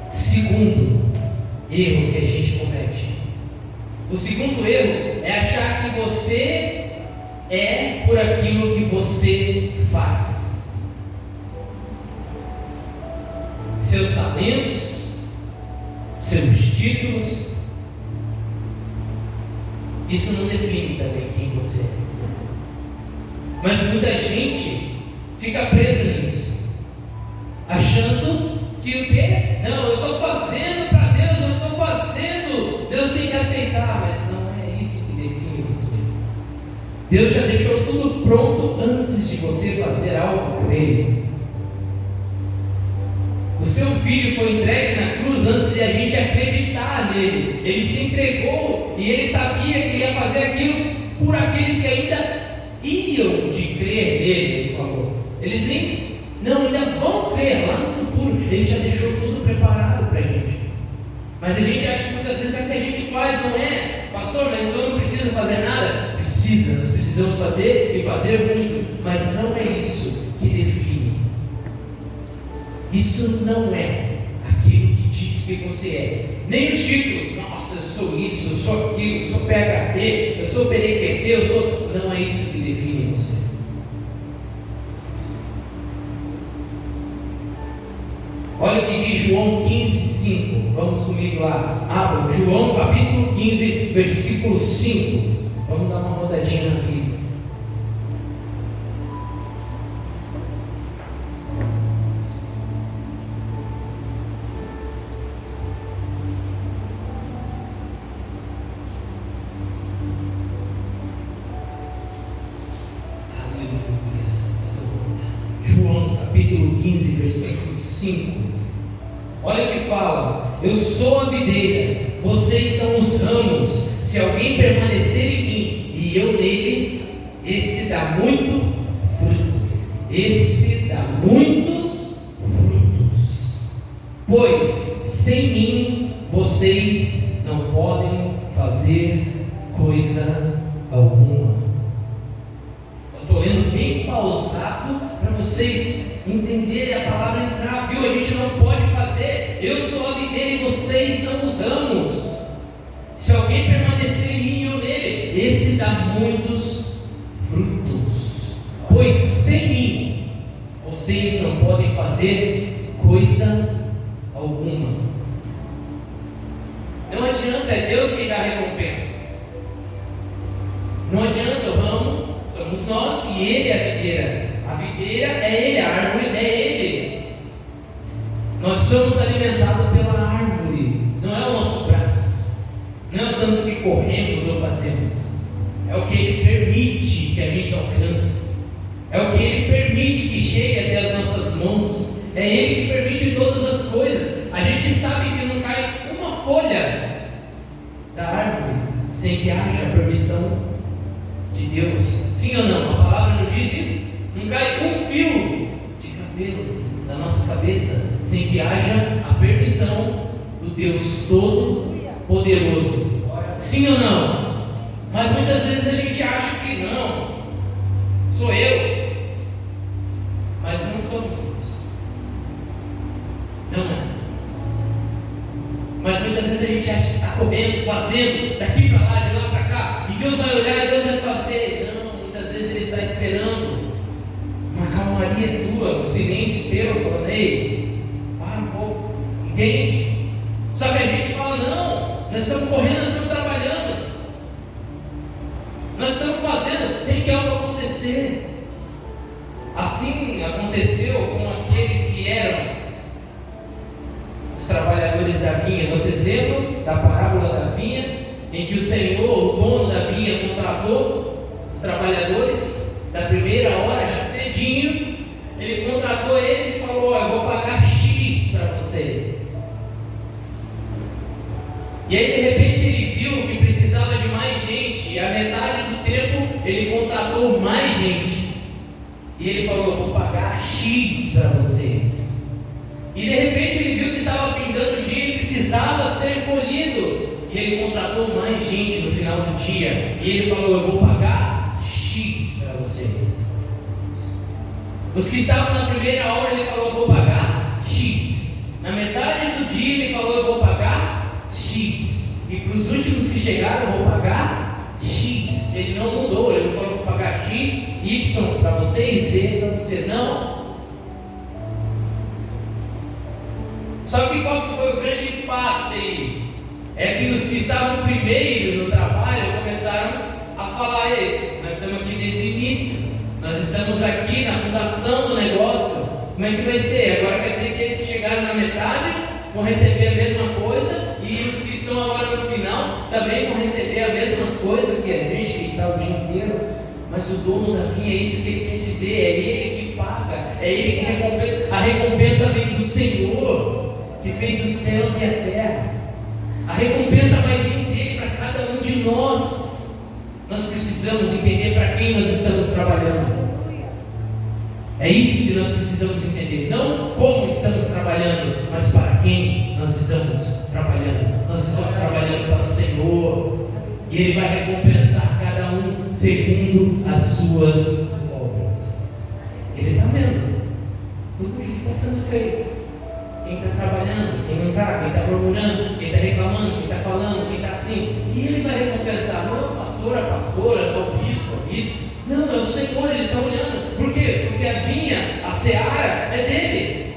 Segundo erro que a gente comete. O segundo erro é achar que você é por aquilo que você faz. Seus talentos, seus títulos, isso não define também quem você é. Mas muita gente fica presa nisso, achando que o quê? Não, eu estou fazendo para Deus, eu estou fazendo, Deus tem que aceitar, mas não é isso que define você. Deus já deixou tudo pronto antes de você fazer algo por Ele. O seu filho foi entregue na cruz antes de a gente acreditar nele. Ele se entregou e ele sabia que ia fazer aquilo por aqueles que ainda iam de crer nele, ele falou. Eles ainda vão crer lá no futuro. Ele já deixou tudo preparado para a gente. Mas a gente acha que muitas vezes é o que a gente faz, não é? Pastor, mas então eu não preciso fazer nada? Precisa, nós precisamos fazer e fazer muito. Mas não é isso que define. Isso não é aquilo que diz que você é. Nem os títulos. Nossa, eu sou isso, eu sou aquilo, eu sou PhD, eu sou perequetê, eu sou... Não é isso que define você. Olha o que diz João 15:5. Vamos comigo lá. Abram João capítulo 15, versículo 5. Vamos dar uma rodadinha na Bíblia. Capítulo 15, versículo 5. Olha o que fala: eu sou a videira, vocês são os ramos. Se alguém permanecer em mim e eu nele, esse dá muito fruto. Esse dá muitos frutos. Pois sem mim vocês não podem fazer coisa alguma. Eu estou lendo bem pausado para vocês entenderem a palavra entrar, viu? A gente não pode fazer. Eu sou a videira e vocês são os ramos. Se alguém permanecer em mim e eu nele, esse dá muitos frutos. Pois sem mim vocês não podem fazer coisa alguma. adianta, é Deus quem dá a recompensa. Não adianta, o ramo somos nós e Ele é a videira. A videira é Ele, a árvore é Ele. Nós somos alimentados pela árvore, não é o nosso braço, não é o tanto que corremos ou fazemos, é o que Ele permite que a gente alcance, é o que Ele permite que chegue até as nossas mãos, é Ele que permite todas as coisas. A gente sabe que não cai uma folha da árvore sem que haja a permissão de Deus. Sim ou não? A palavra não diz isso? Não cai um fio de cabelo da nossa cabeça sem que haja a permissão do Deus Todo-Poderoso. Sim ou não? Mas muitas vezes a gente acha que não, sou eu, mas não somos nós. Não é. Mas muitas vezes a gente acha que está correndo, fazendo, daqui para lá, de lá para cá, e Deus vai olhar e Deus vai fazer. Não, muitas vezes Ele está esperando uma calmaria tua, um silêncio teu, falando: ei, para um pouco, entende? Só que a gente fala: não, nós estamos correndo, nós estamos trabalhando, nós estamos fazendo, tem que algo acontecer. Assim aconteceu com aqueles que eram os trabalhadores da vinha. Vocês lembram da parábola da vinha, em que o Senhor, o dono da vinha, contratou os trabalhadores da primeira hora, já cedinho. Ele contratou eles e falou: eu vou pagar X para vocês. E aí de repente ele viu que precisava de mais gente, e a metade do tempo ele contratou mais gente, e ele falou: eu vou pagar X para vocês. E de repente ele viu que estava findando o dia e precisava ser colhido, e ele contratou mais gente no final do dia, e ele falou: eu vou pagar X para vocês. Os que estavam na primeira hora, ele falou: eu vou pagar X. Na metade do dia ele falou: eu vou pagar X. E para os últimos que chegaram, eu vou pagar X. Ele não mudou, ele não falou: vou pagar X, Y para você e Z para você. Não. Só que qual que foi o grande impasse aí? É que os que estavam primeiro no trabalho começaram a falar: nós estamos aqui desde o início, nós estamos aqui na fundação do negócio, como é que vai ser? Agora quer dizer que eles que chegaram na metade vão receber a mesma coisa, e os que estão agora no final também vão receber a mesma coisa que a gente que está o dia inteiro. Mas o dono da vinha, é isso que ele quer dizer, é Ele que paga, é Ele que recompensa. A recompensa vem do Senhor, que fez os céus e a terra. A recompensa vai vir dele para cada um de nós. Nós precisamos entender para quem nós estamos trabalhando. É isso que nós precisamos entender. Não como estamos trabalhando, mas para quem nós estamos trabalhando. Nós estamos trabalhando para o Senhor, e Ele vai recompensar cada um segundo as suas obras. Ele está vendo tudo que está sendo feito. Quem está trabalhando, quem não está, quem está murmurando, quem está reclamando, quem está falando, quem está assim. E Ele vai recompensar. Não, pastora, não, bispo. Não, é o Senhor, Ele está olhando. Por quê? Porque a vinha, a seara é dele.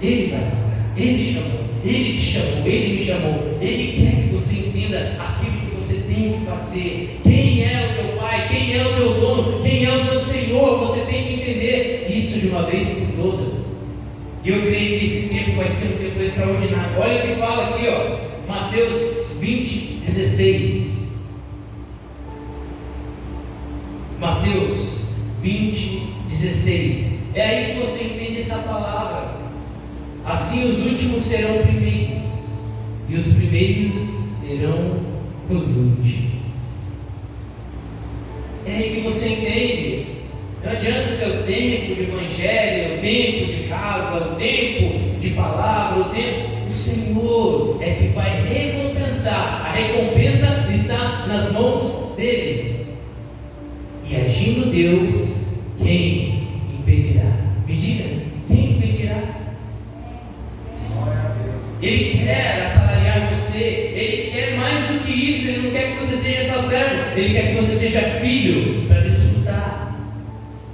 Ele vai pagar. Ele chamou, Ele te chamou, Ele me chamou. Ele quer que você entenda aquilo que você tem que fazer. Quem é o teu Pai? Quem é o teu dono? Quem é o seu Senhor? Você tem que entender isso de uma vez por todas. E eu creio que esse tempo vai ser um tempo extraordinário. Olha o que fala aqui, Mateus 20:16. Mateus 20:16. É aí que você entende essa palavra. Assim os últimos serão primeiros, e os primeiros serão os últimos. É aí que você entende. Não adianta o teu tempo de evangelho, o tempo de casa, o tempo de palavra, o tempo. O Senhor é que vai recompensar. A recompensa está nas mãos dele. E agindo Deus, quem impedirá? Me diga, quem impedirá? Ele quer assalariar você. Ele quer mais do que isso. Ele não quer que você seja só servo. Ele quer que você seja filho, para desfrutar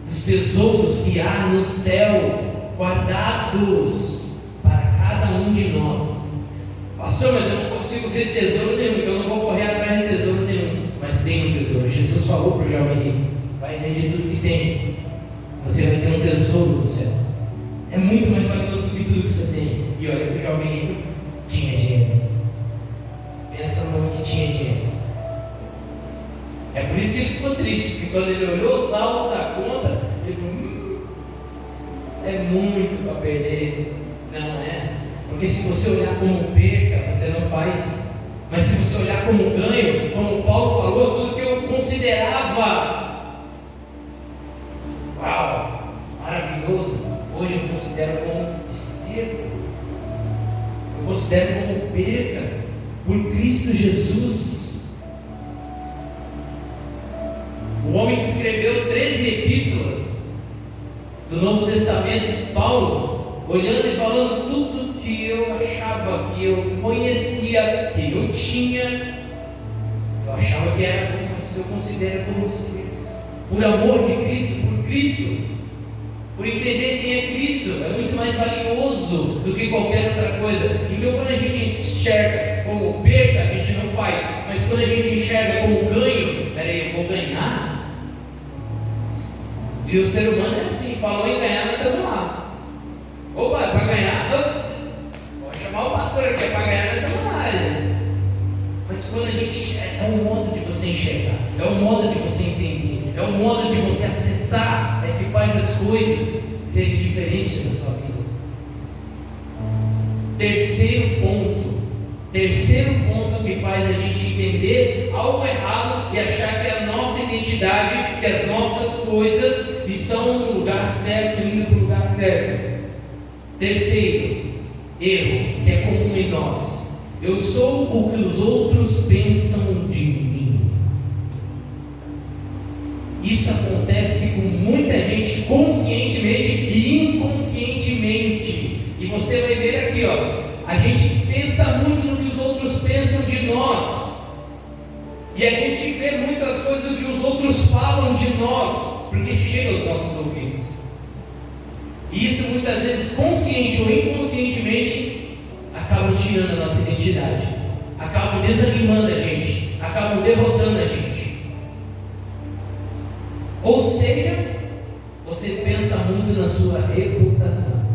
dos tesouros que há no céu. guardados para cada um de nós. Pastor, mas eu não consigo ver tesouro nenhum, então eu não vou correr atrás de tesouro nenhum. Mas tem um tesouro. Jesus falou para o jovem rico: vai vender tudo que tem, você vai ter um tesouro no céu. É muito mais valioso do que tudo que você tem. E olha que o jovem rico tinha dinheiro. Pensa no que tinha dinheiro. É por isso que ele ficou triste, porque quando ele olhou o saldo da conta, ele falou: é muito para perder. Não é? Porque se você olhar como perca, você não faz. Mas se você olhar como ganho, como Paulo falou, tudo que eu considerava, uau, maravilhoso, hoje eu considero como esterco. Eu considero como perca por Cristo Jesus. O homem que escreveu 13 epístolas do Novo Testamento, Paulo, olhando e falando tudo que eu achava, que eu conhecia, que eu tinha, eu achava que era bom, mas eu considero como esterco. Por amor de Cristo, por Cristo, por entender quem é Cristo, é muito mais valioso do que qualquer outra coisa. Então, quando a gente enxerga como perda, a gente não faz, mas quando a gente enxerga como ganho, peraí, eu vou ganhar. E o ser humano é assim, falou em ganhar, mas estamos lá. Opa, é para ganhar? Vou chamar o pastor aqui, é para ganhar, mas estamos lá. Mas quando a gente enxerga, é um modo de você enxergar, é um modo de você entender, é um modo de você acessar, é que faz as coisas serem diferentes na sua vida. Terceiro ponto que faz a gente entender algo errado e achar que a nossa identidade, que as nossas coisas estão no lugar certo, indo para o lugar certo. Terceiro erro, que é comum em nós: eu sou o que os outros pensam de mim. Isso acontece com muita gente, conscientemente e inconscientemente. E você vai ver aqui, ó, a gente pensa muito no que os outros pensam de nós, e a gente vê muitas coisas do que os outros falam de nós, porque chega aos nossos ouvidos. E isso muitas vezes, consciente ou inconscientemente, acabam tirando a nossa identidade, acabam desanimando a gente, acabam derrotando a gente. Ou seja, você pensa muito na sua reputação.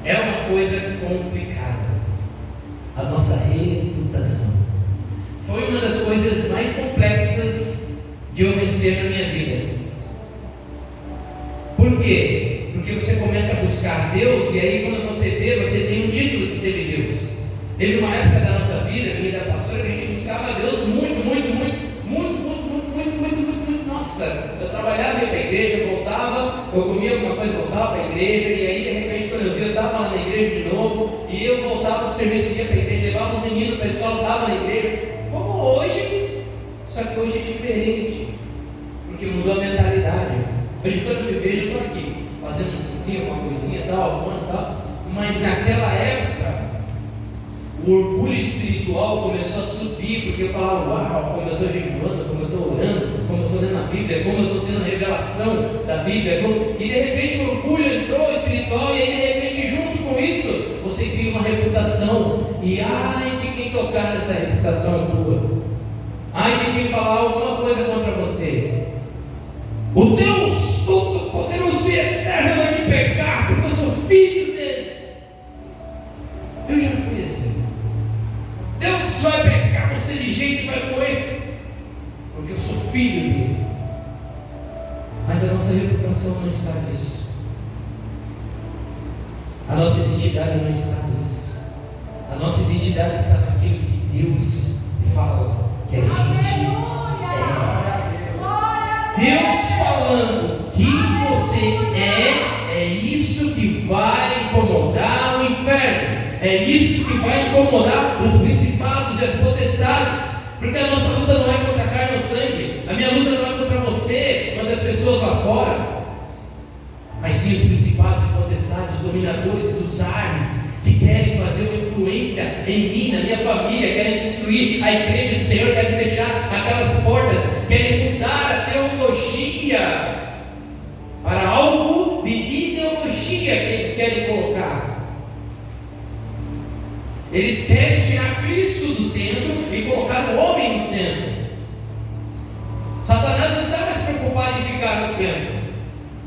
É uma coisa complicada, a nossa reputação. Foi uma das coisas mais complexas de eu vencer na minha vida. Por quê? Porque você começa a buscar Deus, e aí quando você vê, você tem um título de semideus. Teve uma época da nossa vida, minha e da pastora, que a gente buscava Deus muito. Nossa, eu trabalhava, ia para a igreja, voltava, eu comia alguma coisa, voltava para a igreja, e aí de repente quando eu vi, eu estava lá na igreja de novo, e eu voltava do serviço, ia para a igreja, levava os meninos para a escola, estava na igreja, como hoje, só que hoje é diferente, porque mudou a mentalidade. Hoje quando eu me vejo, eu estou aqui, fazendo uma coisinha tal, arrumando tal, mas naquela época, o orgulho espiritual começou a subir, porque eu falava: uau, como eu estou jejuando, como eu estou orando, como eu estou lendo a Bíblia, como eu estou tendo a revelação da Bíblia, e de repente o orgulho entrou espiritual, e aí de repente junto com isso, você cria uma reputação, e ai de quem tocar nessa reputação tua, ai de quem falar alguma coisa contra você. O Deus Todo-Poderoso e Eterno vai te pegar, porque eu sou filho dele. Eu já fui assim. Deus vai pegar você de jeito e vai morrer, porque eu sou filho dele. Mas a nossa reputação não está nisso. A nossa identidade não está nisso. A nossa identidade está naquilo que Deus fala que a gente é. Deus falando que você é isso que vai incomodar o inferno. É isso que vai incomodar os principados e as potestades. Porque a nossa luta não é contra a carne ou sangue. A minha luta não é contra você, contra as pessoas lá fora. Mas sim os principados e potestades, os dominadores dos ares, que querem fazer uma influência em mim, na minha família, querem destruir a igreja do Senhor, querem fechar aquelas portas, querem mudar a teologia. Eles querem tirar Cristo do centro e colocar o homem no centro. Satanás não está mais preocupado em ficar no centro.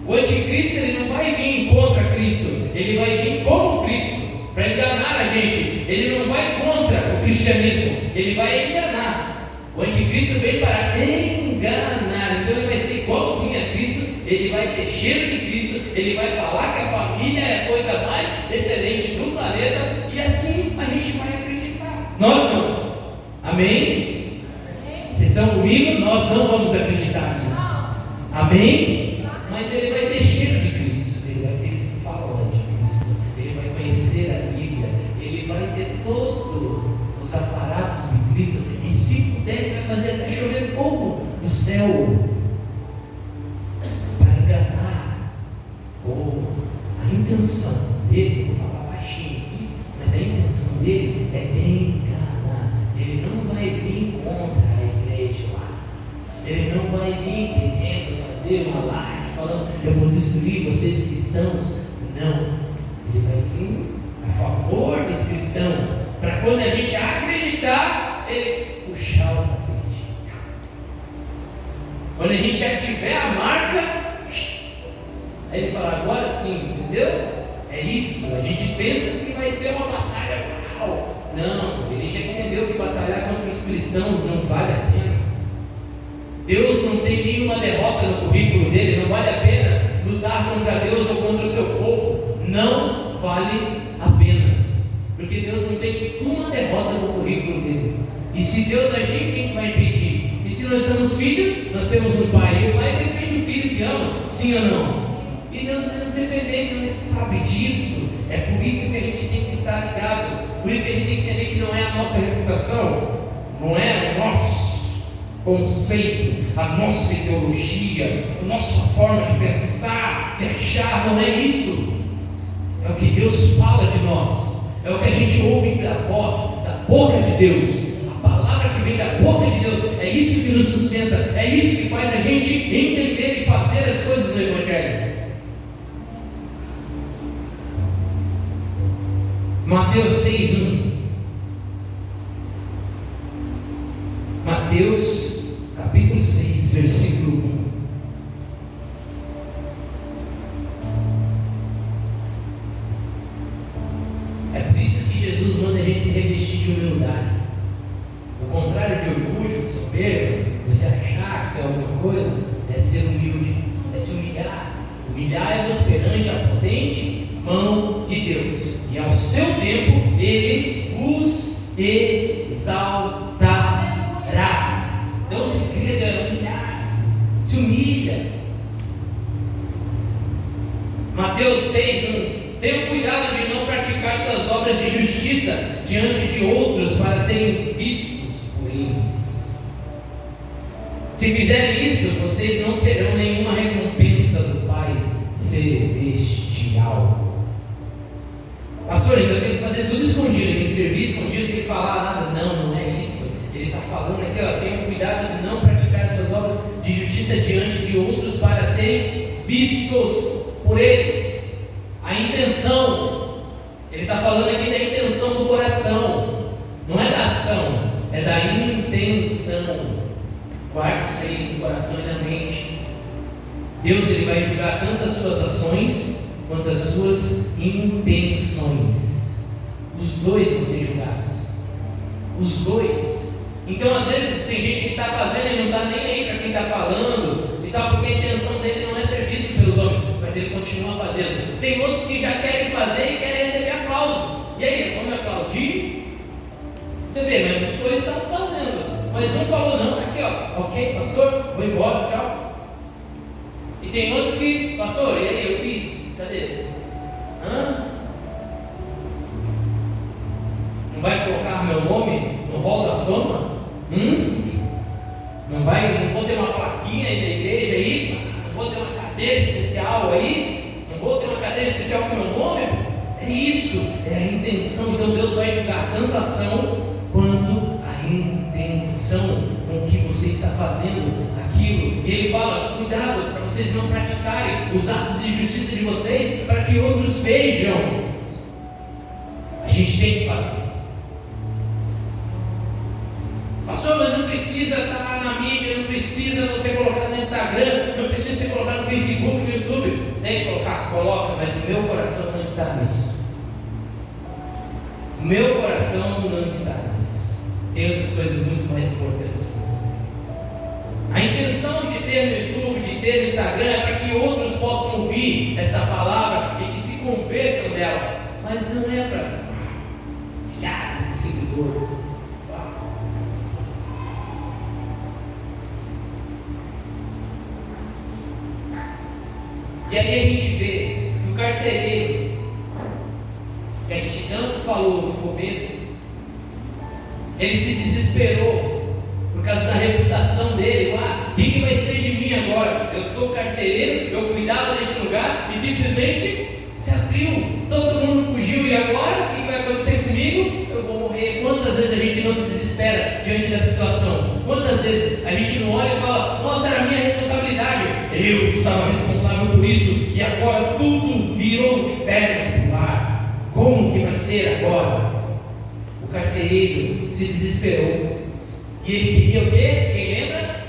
O anticristo, ele não vai vir contra Cristo, ele vai vir como Cristo, para enganar a gente. Ele não vai contra o cristianismo, ele vai enganar. O anticristo vem para enganar. Então ele vai ser igualzinho a Cristo, ele vai ter cheiro de Cristo, ele vai falar que a família é a coisa mais excelente do planeta, e assim a gente vai acreditar. Nós não. Amém? Vocês estão comigo? Nós não vamos acreditar nisso. Amém? Mas ele vai ter cheiro de Cristo, ele vai ter fala de Cristo, ele vai conhecer a Bíblia, ele vai ter todos os aparatos de Cristo, e se puder, ele vai fazer até chover fogo do céu para enganar. A intenção dele, vou falar baixinho aqui, mas a intenção dele é enganar. Ele não vai vir contra a igreja lá, ele não vai vir querendo fazer uma live falando, eu vou destruir vocês cristãos. Não, ele vai vir a favor dos cristãos, para quando a gente acreditar, ele puxar o tapete. Quando a gente já tiver a marca, aí ele fala, agora sim, entendeu? É isso. A gente pensa que vai ser uma batalha. Não, ele já entendeu que batalhar contra os cristãos não vale a pena. Deus não tem nenhuma derrota no currículo dele, não vale a pena lutar contra Deus ou contra o seu povo. Não vale a pena, porque Deus não tem uma derrota no currículo dele. E se Deus agir, quem vai impedir? E se nós somos filhos, nós temos um pai, e o pai defende o filho que ama, sim ou não? E Deus vai nos defender, então ele sabe disso. É por isso que a gente tem que estar ligado, por isso que a gente tem que entender que não é a nossa reputação, não é o nosso conceito, a nossa ideologia, a nossa forma de pensar, de achar, não é isso. É o que Deus fala de nós, é o que a gente ouve da voz, da boca de Deus, a palavra que vem da boca de Deus. É isso que nos sustenta, é isso que faz a gente entender e fazer as coisas do Evangelho. Mateus 6:1. Mateus capítulo 6, versículo 1. É por isso que Jesus manda a gente se revestir de humildade. O contrário de orgulho, de soberba, você achar que você é alguma coisa, é ser humilde, é se humilhar. Humilhar-vos perante a potente mão de Deus, e ao seu tempo ele vos exaltará. Então o segredo é humilhar-se, se humilha. Mateus 6:1. Tenham cuidado de não praticar suas obras de justiça diante de outros para serem vistos por eles. Se fizerem isso, vocês não terão nenhuma recompensa do Pai Celestial. Pastor, então tem que fazer tudo escondido, tem que servir escondido, tem que falar nada. Não, não é isso. Ele está falando aqui, tenham cuidado de não praticar suas obras de justiça diante de outros para serem vistos por eles. A intenção, ele está falando aqui da intenção do coração, não é da ação, é da intenção. Guarde isso aí no coração e na mente. Deus, ele vai julgar tanto as suas ações quanto as suas intenções. Os dois vão ser julgados. Os dois. Então, às vezes, tem gente que está fazendo e não está nem aí para quem está falando e tal, porque a intenção dele não é ser visto pelos homens, mas ele continua fazendo. Tem outros que já querem fazer e querem receber aplauso. E aí, vamos aplaudir? Você vê, mas os dois estão fazendo. Mas um falou, não, aqui ó, ok, pastor, vou embora, tchau. E tem outro que, pastor, e aí, eu fiz, cadê? Não vai colocar meu nome no hall da fama? Não vou ter uma plaquinha aí na igreja aí? Não vou ter uma cadeira especial aí? Não vou ter uma cadeira especial com meu nome? É isso, é a intenção. Então Deus vai julgar tanto a ação quanto a intenção com que você está fazendo aquilo. E ele fala, cuidado para vocês não praticarem os atos de justiça de vocês, para que outros vejam. A gente tem que fazer. precisa estar lá na mídia, não precisa você colocar no Instagram, não precisa você colocar no Facebook, no YouTube. Nem colocar, coloca, mas o meu coração não está nisso. O meu coração não está nisso. Tem outras coisas muito mais importantes para fazer. A intenção de ter no YouTube, de ter no Instagram, é para que outros possam ouvir essa palavra e que se convertam dela. Mas não é para milhares de seguidores. E aí a gente vê que o carcereiro, que a gente tanto falou no começo, ele se desesperou por causa da reputação dele. O que vai ser de mim agora? Eu sou carcereiro, eu cuidava deste lugar e simplesmente se abriu, todo mundo fugiu, e agora? O que vai acontecer comigo? Eu vou morrer. Quantas vezes a gente não se desespera diante da situação? Quantas vezes a gente não olha e fala, nossa, era a minha responsabilidade, eu estava responsável por isso, e agora tudo virou de pernas para o ar. Como que vai ser agora? O carcereiro se desesperou, e ele queria o quê? Quem lembra?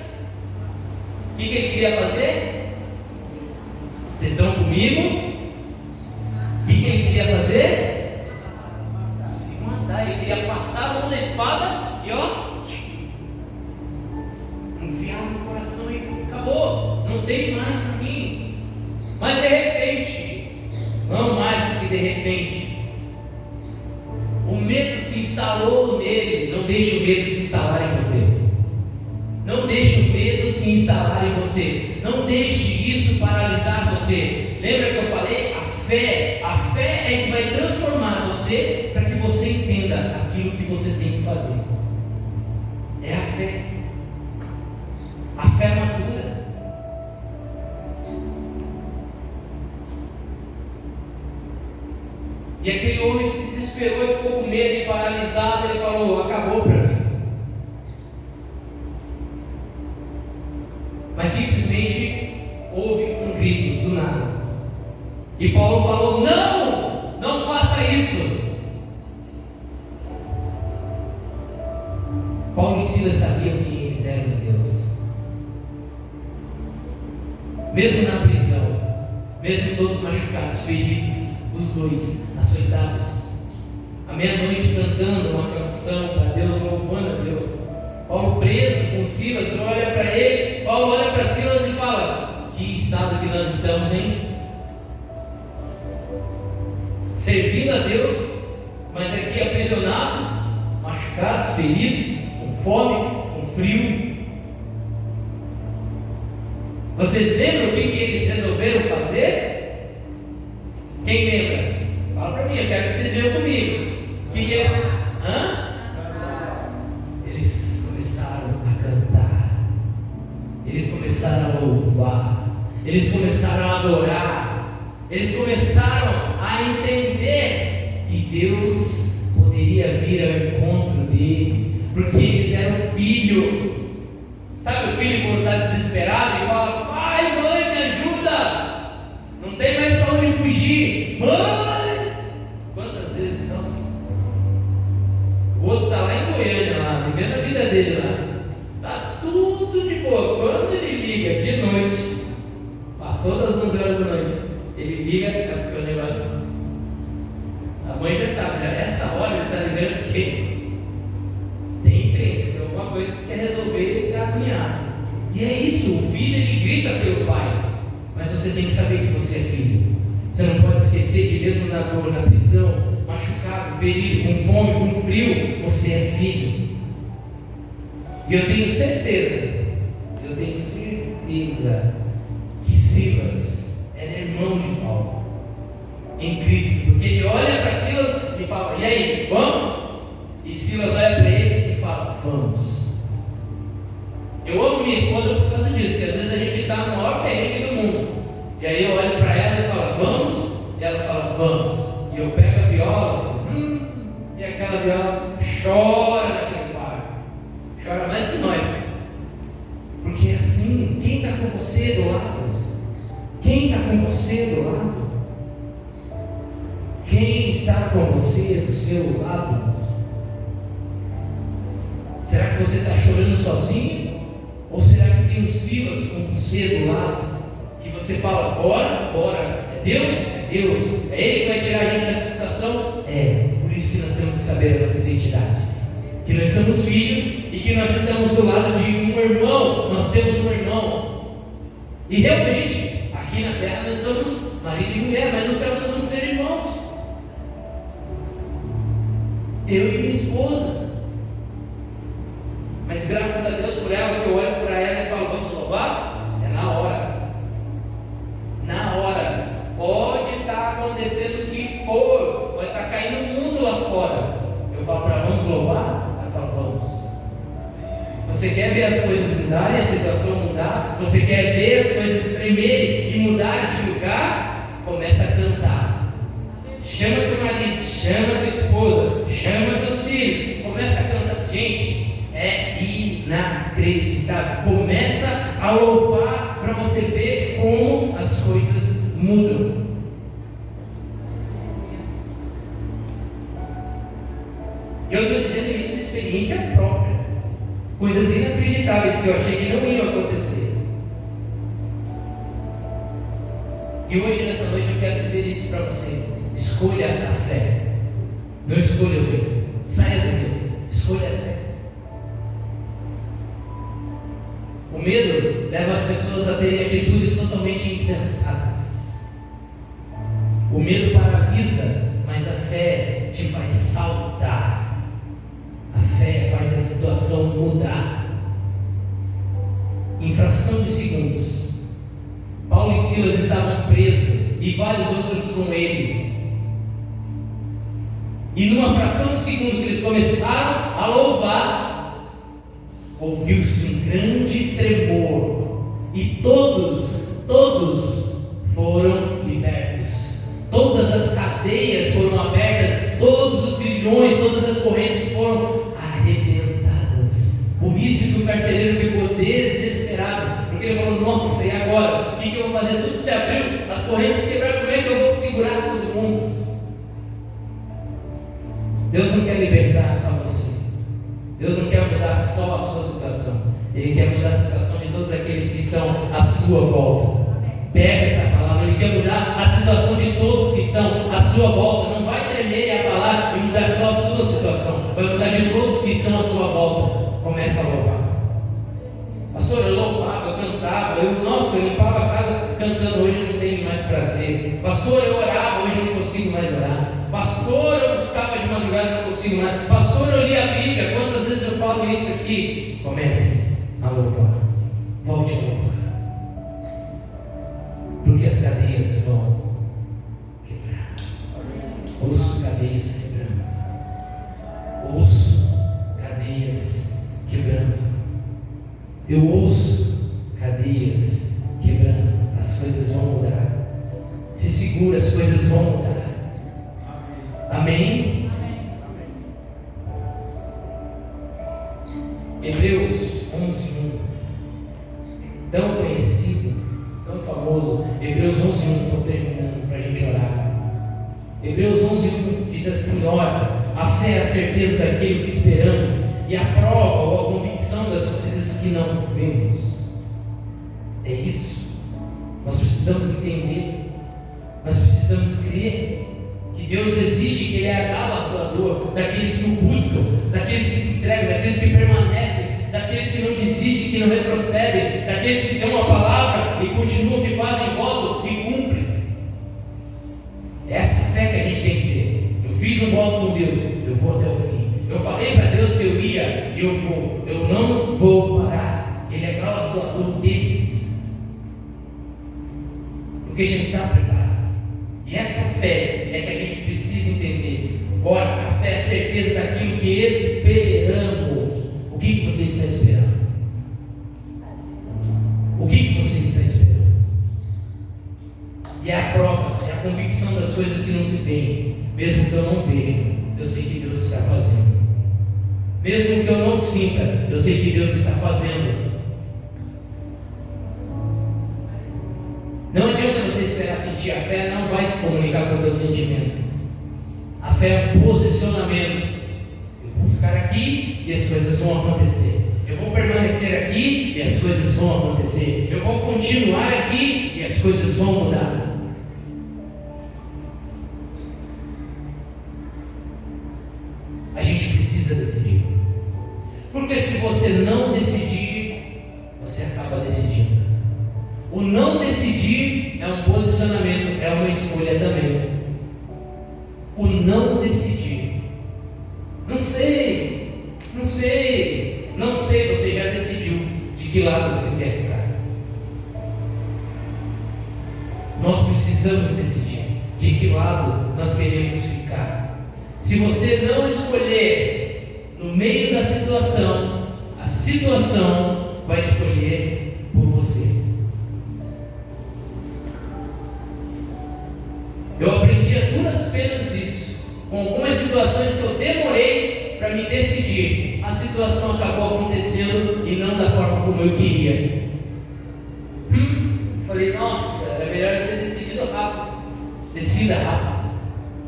O que ele queria fazer? Vocês estão comigo? O que ele queria fazer? Se matar. Ele queria passar a mão da espada e enfiar no coração e acabou, não tem mais para mim. Mas de repente, não mais que de repente, o medo se instalou nele. Não deixe o medo se instalar em você. Não deixe o medo se instalar em você. Não deixe isso paralisar você. Lembra que eu falei? A fé é que vai transformar você para que você entenda aquilo que você tem que fazer. É a fé. A fé madura. E aquele homem se desesperou e ficou com medo e paralisado. Ele falou, acabou para mim. Mas simplesmente houve um grito do nada. E Paulo falou, não faça isso. Paulo e Silas sabiam quem eles eram em Deus. Mesmo na prisão, mesmo todos machucados, feridos, os dois açoitados, à meia-noite cantando uma canção para Deus, louvando a Deus. Paulo preso com Silas, olha para ele, Paulo olha para Silas e fala, que estado que nós estamos, hein? Servindo a Deus, mas aqui aprisionados, machucados, feridos, com fome, com frio. Vocês lembram o que eles resolveram fazer? Quem lembra? Fala para mim, eu quero que vocês venham comigo. O que eles... Eles começaram a cantar. Eles começaram a louvar. Eles começaram a adorar. Eles começaram a entender que Deus poderia vir ao encontro deles, porque eles eram filhos. Sabe o filho quando está desesperado e fala, pai, mãe, me ajuda, não tem mais para onde fugir, mãe. Quantas vezes, nossa, o outro está lá em Goiânia, lá, vivendo a vida dele lá, está tudo de boa. Quando ele liga de noite, passou das 11 horas da noite, ele liga, é porque o negócio, a mãe já sabe, essa hora ele está ligando porque tem emprego, tem alguma coisa que quer resolver caminhar. E é isso, o filho ele grita pelo pai, mas você tem que saber que você é filho. Você não pode esquecer que mesmo na dor, na prisão, machucado, ferido, com fome, com frio, você é filho. E eu tenho certeza que Silas era irmão de Paulo em Cristo, porque ele olha para Silas e fala, e aí, vamos? E Silas olha para ele e fala, vamos. Eu amo minha esposa por causa disso, que às vezes a gente está no maior perrengue do mundo, e aí eu olho para ela e falo, vamos? E ela fala, vamos. E eu pego a viola e falo, e aquela viola chora naquele quarto, chora mais que nós, porque é assim. Quem está com você do lado? Quem está com você do lado? Quem está com você do seu lado? Será que que você está chorando sozinho? Ou será que tem o Silas com você do lado? Que você fala, bora, é Deus? É Deus. É Ele que vai tirar a gente dessa situação? É, por isso que nós temos que saber a nossa identidade. Que nós somos filhos e que nós estamos do lado de um irmão. Nós temos um irmão. E realmente, aqui na terra nós somos marido e mulher, mas no céu nós vamos ser irmãos. Eu e minha esposa. Mas graças a Deus por ela, que eu olho para ela e falo, vamos louvar? É na hora. Na hora. Pode estar acontecendo o que for, pode estar caindo o mundo lá fora. Eu falo para ela, vamos louvar? Ela fala, vamos. Você quer ver as coisas mudarem, a situação mudar? Você quer ver as coisas tremerem e mudar de lugar? Começa a cantar. Chama teu marido, chama tua esposa, chama teus filhos. Começa a cantar. Gente, é inacreditável. Começa a louvar para você ver como as coisas mudam. Eu estou dizendo isso de experiência própria. Coisas inacreditáveis que eu achei que não iam acontecer. E hoje, nessa noite, eu quero dizer isso para você. Escolha a fé. Não escolha o medo. Saia do medo. Escolha a fé. O medo leva as pessoas a terem atitudes totalmente insensatas. O medo paralisa, mas a fé te faz saltar. A fé faz a situação mudar. Em fração de segundos, Paulo e Silas estavam presos e vários outros com ele. E numa fração de segundo que eles começaram a louvar, ouviu-se um grande tremor e todos foram libertos. Todas as cadeias foram abertas, todos os grilhões, todas as correntes foram arrebentadas. Por isso que o carcereiro ficou desesperado, porque ele falou, nossa, e agora? O que eu vou fazer? Tudo se abriu, as correntes quebraram, como é que eu vou segurar todo mundo? Deus não quer libertar só você. Deus não quer mudar só a sua situação. Ele quer mudar a situação de todos aqueles que estão à sua volta. Pega essa palavra. Ele quer mudar a situação de todos que estão à sua volta. Não vai tremer a palavra e mudar só a sua situação. Vai mudar de todos que estão à sua volta. Começa a louvar. Pastor, eu louvava, eu cantava. Eu limpava a casa cantando. Hoje eu não tenho mais prazer. Pastor, eu orava. Hoje eu não consigo mais orar. Pastor, eu buscava de madrugada, não consigo mais. Pastor, eu li a Bíblia. Quantas vezes eu falo isso aqui? Comece a louvar. Volte a louvar. Porque as cadeias vão quebrar. Ouço cadeias quebrando. Ouço cadeias quebrando. Eu ouço cadeias quebrando. As coisas vão mudar. Se segura, as coisas vão mudar. Amém? Hebreus 11:1, tão conhecido, tão famoso. Hebreus 11:1, estou terminando para a gente orar. Hebreus 11:1 diz assim: ora, a fé é a certeza daquilo que esperamos e a prova ou a convicção das coisas que não vemos. É isso. Nós precisamos entender, nós precisamos crer que Deus existe, que Ele é galardoador daqueles que o buscam, daqueles que se entregam, daqueles que permanecem, daqueles que não desistem, que não retrocedem, daqueles que dão a palavra e continuam, que fazem voto e cumprem. É essa fé que a gente tem que ter. Eu fiz um voto com Deus, eu vou até o fim. Eu falei para Deus que eu ia, eu vou. Eu não vou parar. Ele é galardoador desses, porque já está preparado. E essa fé é que a gente precisa entender. Ora, a fé é a certeza daquilo que esperamos. O que você está esperando? O que você está esperando? E é a prova, é a convicção das coisas que não se veem. Mesmo que eu não veja, eu sei que Deus está fazendo. Mesmo que eu não sinta, eu sei que Deus está fazendo. Não adianta você esperar sentir. A fé não vai se comunicar com o teu sentimento. A fé é um posicionamento. Eu vou ficar aqui e as coisas vão acontecer. Eu vou permanecer aqui e as coisas vão acontecer. Eu vou continuar aqui e as coisas vão mudar. A gente precisa decidir. Porque se você não decidir, você acaba decidindo. O não decidir é um posicionamento, é uma escolha também. O não decidir. Não sei, você já decidiu de que lado você quer ficar. Nós precisamos decidir de que lado nós queremos ficar. Se você não escolher no meio da situação, a situação vai escolher por você. Eu aprendi a duras penas isso, com algumas situações que eu demorei para me decidir. A situação acabou acontecendo e não da forma como eu queria. Falei, nossa, era melhor eu ter decidido rápido. Decida rápido,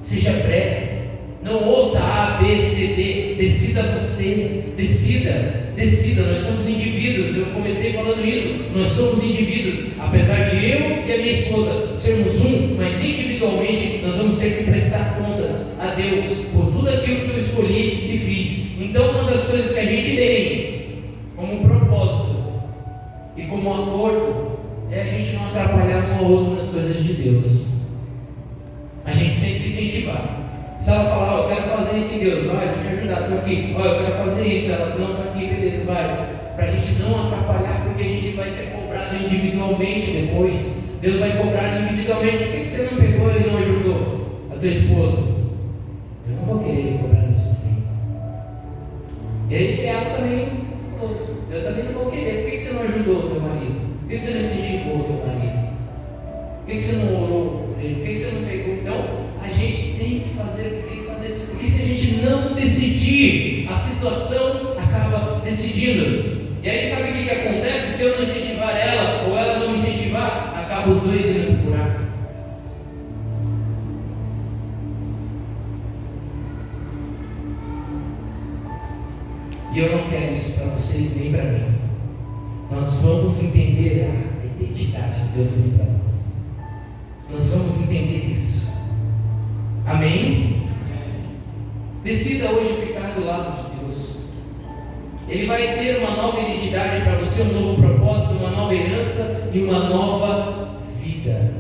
seja breve. Não ouça A, B, C, D. Decida você. Decida. Nós somos indivíduos. Eu comecei falando isso. Nós somos indivíduos. Apesar de eu e a minha esposa sermos um, mas individualmente nós vamos ter que prestar contas a Deus por tudo aquilo que eu escolhi e fiz. Então, uma das coisas que a gente tem como propósito e como acordo é a gente não atrapalhar um ao outro nas coisas de Deus. A gente sempre incentivar. Se ela falar, eu quero fazer isso em Deus, vai, vou te ajudar, estou aqui. Eu quero fazer isso, ela não está aqui, beleza, vai. Para a gente não atrapalhar, porque a gente vai ser cobrado individualmente depois. Deus vai cobrar individualmente. Por que você não pegou e não ajudou a tua esposa? Eu não vou querer cobrar isso também. Ela também, eu também não vou querer. Por que você não ajudou o teu marido? Por que você não incentivou o teu marido? Por que você não orou por ele? Por que você não pegou? Então, a gente tem que fazer, porque se a gente não decidir, a situação acaba decidindo. E aí sabe o que acontece? Se eu não incentivar ela, ou ela não me incentivar, acaba os dois indo para o buraco. E eu não quero isso para vocês nem para mim. Nós vamos entender a identidade que Deus tem para nós. Nós vamos entender isso. Amém? Decida hoje ficar do lado de Deus. Ele vai ter uma nova identidade para você, um novo propósito, uma nova herança e uma nova vida.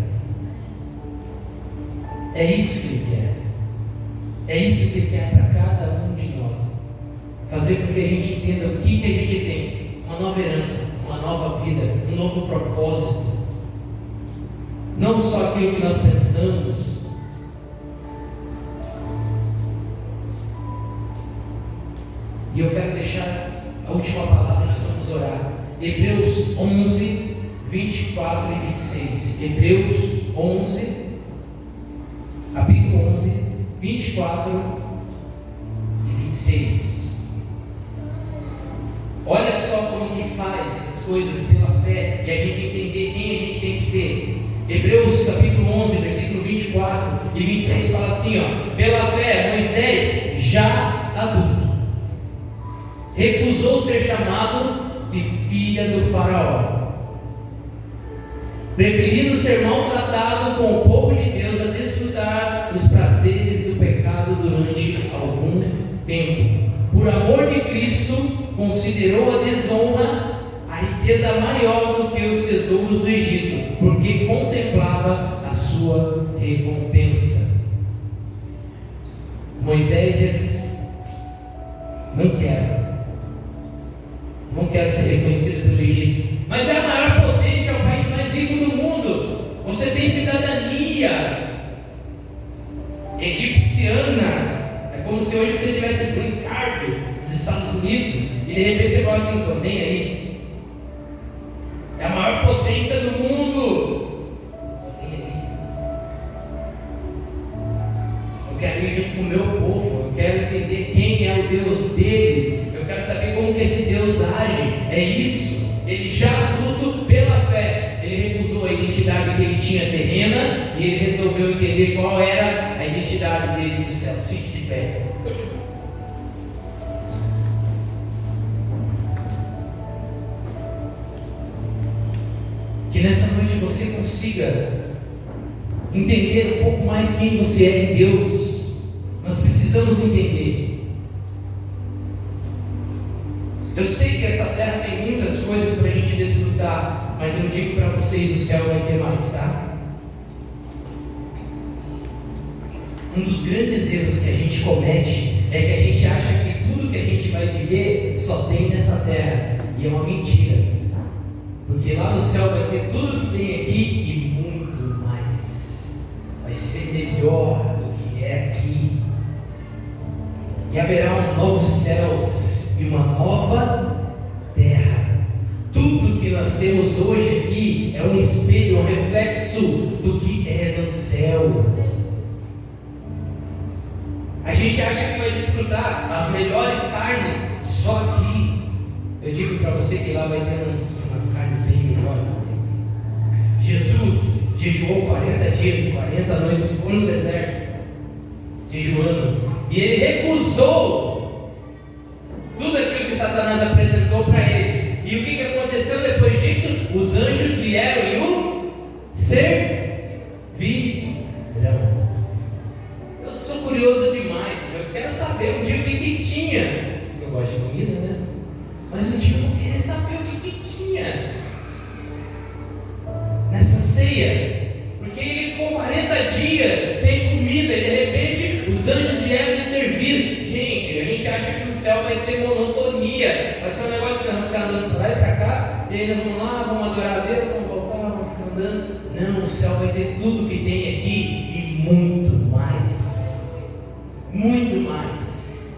É isso que Ele quer. É isso que Ele quer para cada um de nós. Fazer com que a gente entenda o que a gente tem. Uma nova herança, uma nova vida, um novo propósito. Não só aquilo que nós pensamos. E eu quero deixar a última palavra e nós vamos orar. Hebreus 11, 24 e 26. Hebreus 11, capítulo 11, 24 e 26. Olha só como que faz as coisas pela fé e a gente entender quem a gente tem que ser. Hebreus capítulo 11, versículo 24 e 26 fala assim, ó: pela fé Moisés, já adulto, recusou ser chamado de filha do faraó, preferindo ser maltratado com o povo de Deus a desfrutar os prazeres do pecado durante algum tempo. Por amor de Cristo, considerou a desonra a riqueza maior do que os tesouros do Egito, porque contemplava a sua recompensa. Moisés não quero ser reconhecido pelo Egito, mas é a maior potência, é o país mais rico do mundo. Você tem cidadania egipciana. É como se hoje você tivesse green card dos Estados Unidos e de repente você fala assim, estou nem aí. É a maior potência do mundo. Não estou nem aí. Eu quero ir junto com o meu povo. Eu quero entender quem é o Deus deles. Eu quero saber como que esse Deus age. É isso. Ele já adulto pela fé, ele recusou a identidade que ele tinha terrena e ele resolveu entender qual era a identidade dele dos céus. Fique de pé. nessa noite você consiga entender um pouco mais quem você é em Deus. Nós precisamos entender. Eu sei que essa terra tem muitas coisas para a gente desfrutar, mas eu digo para vocês, o céu vai ter mais, tá? Um dos grandes erros que a gente comete é que a gente acha que tudo que a gente vai viver só tem nessa terra, e é uma mentira, porque lá no céu vai ter tudo que tem aqui e muito mais. Vai ser melhor do que é aqui, e haverá um novo céus e uma nova terra. Tudo que nós temos hoje aqui é um espelho, um reflexo do que é no céu. A gente acha que vai desfrutar as melhores carnes só aqui. Eu digo para você que lá vai ter umas carnes bem melhores. Jesus jejuou 40 dias e 40 noites, ficou no deserto, jejuando, e ele recusou tudo aquilo que Satanás apresentou para ele. E o que aconteceu depois disso? Os anjos vieram e o serviram. Eu sou curioso demais, eu quero saber um dia o que tinha, porque eu gosto de comida, né? Mas um dia eu vou querer saber o que tinha nessa ceia, porque ele ficou 40 dias sem comida e de repente os anjos vieram e serviram. Gente, a gente acha que o céu vai ser monotonia, vai ser um negócio que nós vamos ficar andando para lá e para cá, e aí nós vamos lá, vamos adorar a Deus, vamos voltar, vamos ficar andando. Não, o céu vai ter tudo que tem aqui e muito mais. Muito mais.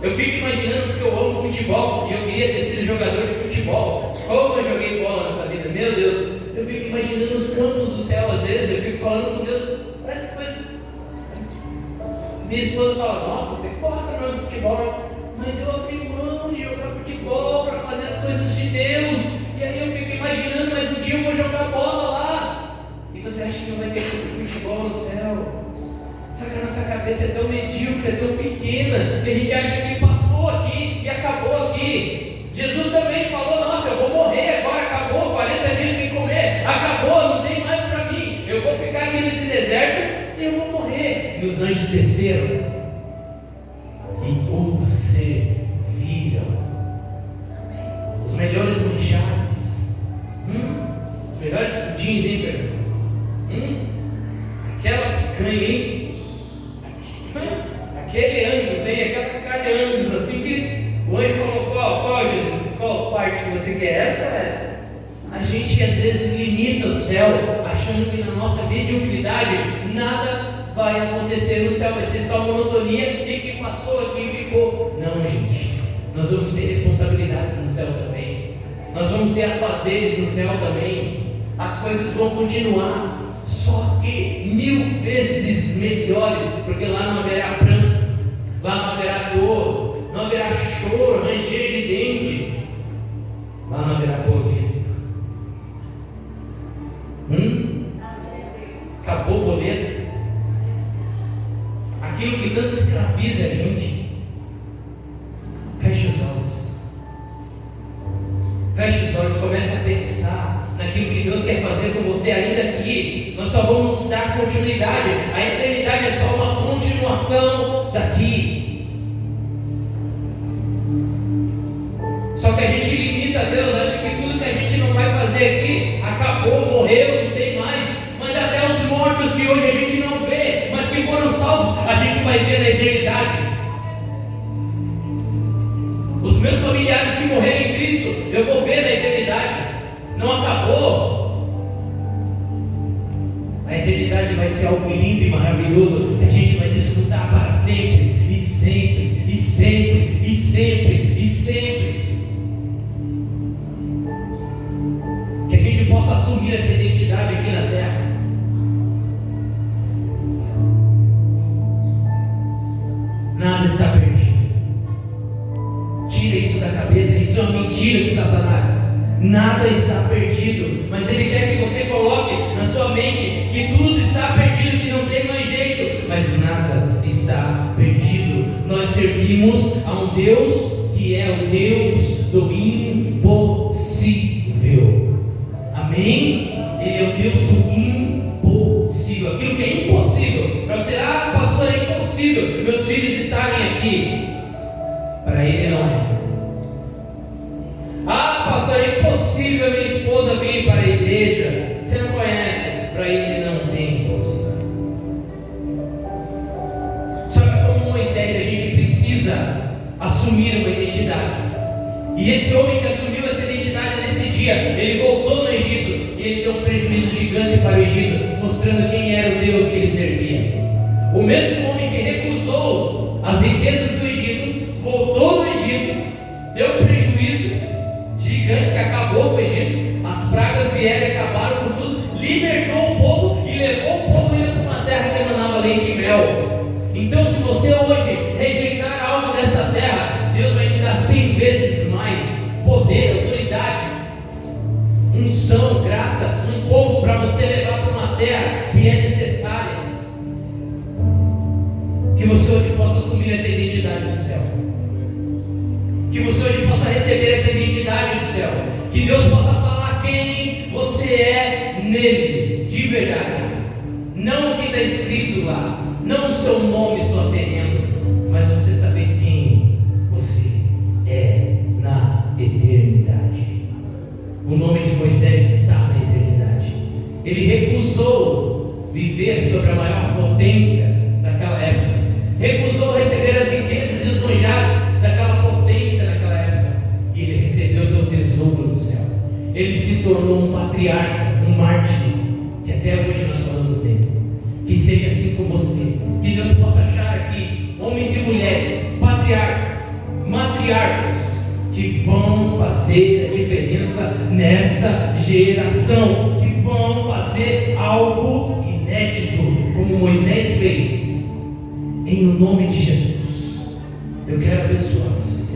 Eu fico imaginando, porque eu amo futebol e eu queria ter sido jogador de futebol. Como eu joguei bola nessa vida, meu Deus. Eu fico imaginando os campos do céu, às vezes eu fico falando com Deus, parece coisa. Minha esposa fala, nossa, você gosta mesmo de futebol, mas eu abri mão de jogar futebol para fazer as coisas de Deus. E aí eu fico imaginando, mas um dia eu vou jogar bola lá. E você acha que não vai ter futebol no céu? Só que a nossa cabeça é tão medíocre, é tão pequena, que a gente acha que passou aqui e acabou aqui. Jesus também falou, nossa, eu vou morrer agora, acabou, 40 dias sem comer, acabou, não tem mais para mim, eu vou ficar aqui nesse deserto e eu vou morrer. E os anjos desceram e o serviram. Os melhores manjares, os melhores pudins, hein, Fernando? Aquela picanha, hein? Aquele Angus, hein? Aquela carne Angus, assim que o anjo falou, qual Jesus? Qual parte que você quer? Essa ou essa? A gente às vezes limita o céu, achando que na nossa mediocridade nada vai acontecer no céu, vai ser só monotonia e que passou aqui e ficou. Não, gente, nós vamos ter responsabilidades no céu também, nós vamos ter afazeres no céu também, as coisas vão continuar, só que 1000 vezes melhores, porque lá não haverá pranto, lá não haverá dor, não haverá choro, ranger de dentes, lá não haverá boleto. Acabou o boleto. Aquilo que tanto escraviza a gente. Feche os olhos. Feche os olhos, comece a pensar naquilo que Deus quer fazer com você ainda aqui. Nós só vamos dar continuidade. A eternidade é só uma continuação daqui. Só que a gente limita a Deus, acha que tudo que a gente não vai fazer aqui acabou, morreu, não tem mais. Mas até os mortos que hoje a gente não vê, mas que foram salvos, a gente vai ver na eternidade. Os meus familiares que morreram em Cristo, eu vou ver na eternidade. Não acabou. A eternidade vai ser algo lindo e maravilhoso, que a gente vai desfrutar para sempre, e sempre, e sempre, e sempre, e sempre. Que a gente possa assumir essa identidade aqui na terra. Nada está perdido. Tira isso da cabeça, isso é uma mentira de Satanás. Nada está perdido, mas ele quer que você coloque na sua mente que tudo está perdido, que não tem mais jeito, mas nada está perdido. Nós servimos a um Deus que é o Deus do impossível. Amém? E esse homem que assumiu essa identidade nesse dia, ele voltou no Egito e ele deu um prejuízo gigante para o Egito, mostrando quem era o Deus que ele servia. O mesmo homem que recusou as riquezas do Egito, voltou no Egito, deu um prejuízo gigante que acabou com o Egito, as pragas vieram e acabaram com tudo, libertou o povo e levou o povo ainda para uma terra que emanava leite e mel. Então, se você hoje rejeitar algo dessa terra, Deus vai te dar 100 vezes mais poder, autoridade, unção, graça, um povo para você levar para uma terra que é necessária. Que você hoje possa assumir essa identidade do céu. Que você hoje possa receber essa identidade do céu. Que Deus possa falar quem você é nele, de verdade. Não o que está escrito lá, não o seu nome, sua terreno, mas você saber quem você é na eternidade. O nome de Moisés está na eternidade. Ele recusou viver sobre a maior potência daquela época. Recusou receber as riquezas esbanjadas daquela potência naquela época. E ele recebeu seu tesouro no céu. Ele se tornou um patriarca, um mártir, que até hoje nós falamos dele. Que seja assim com você. Que Deus possa achar aqui homens e mulheres, patriarcas, matriarcas, que vão fazer a diferença nesta geração, que vão fazer algo inédito, como Moisés fez. Em o nome de Jesus, eu quero abençoar vocês,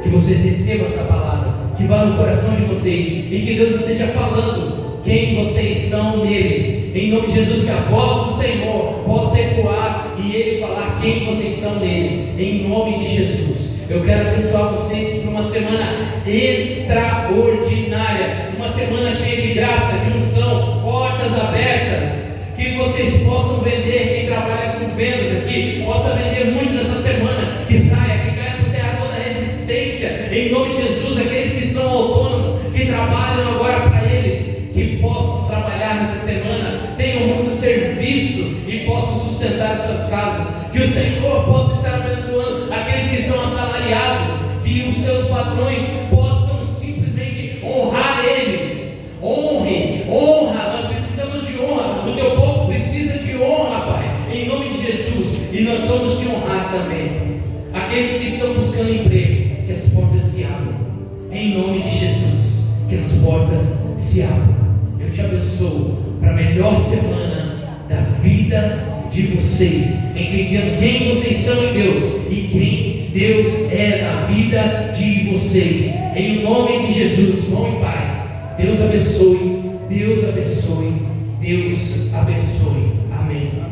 que vocês recebam essa palavra, que vá no coração de vocês, e que Deus esteja falando quem vocês são nele. Em nome de Jesus, que a voz do Senhor possa ecoar e Ele falar quem vocês são nele. Em nome de Jesus, eu quero abençoar vocês por uma semana extraordinária, uma semana cheia de graça, de unção, portas abertas. Que vocês possam vender, quem trabalha com vendas aqui, possa vender muito nessa semana, que saia, que caia por terra toda a resistência, em nome de Jesus. Aqueles que são autônomos, que trabalham agora para eles, que possam trabalhar nessa semana, tenham muito serviço e possam sustentar as suas casas. Que o Senhor possa estar abençoando aqueles que são assalariados, que os seus patrões possam simplesmente honrar eles. Honra, nós precisamos de honra, o teu povo precisa de honra, Pai, em nome de Jesus, e nós vamos te honrar também. Aqueles que estão buscando emprego, que as portas se abram, em nome de Jesus, que as portas se abram. Eu te abençoo para a melhor semana da vida de vocês, entendendo quem vocês são em Deus e quem Deus é na vida de vocês, em nome de Jesus. Vão em paz. Deus abençoe, Deus abençoe, Deus abençoe. Amém.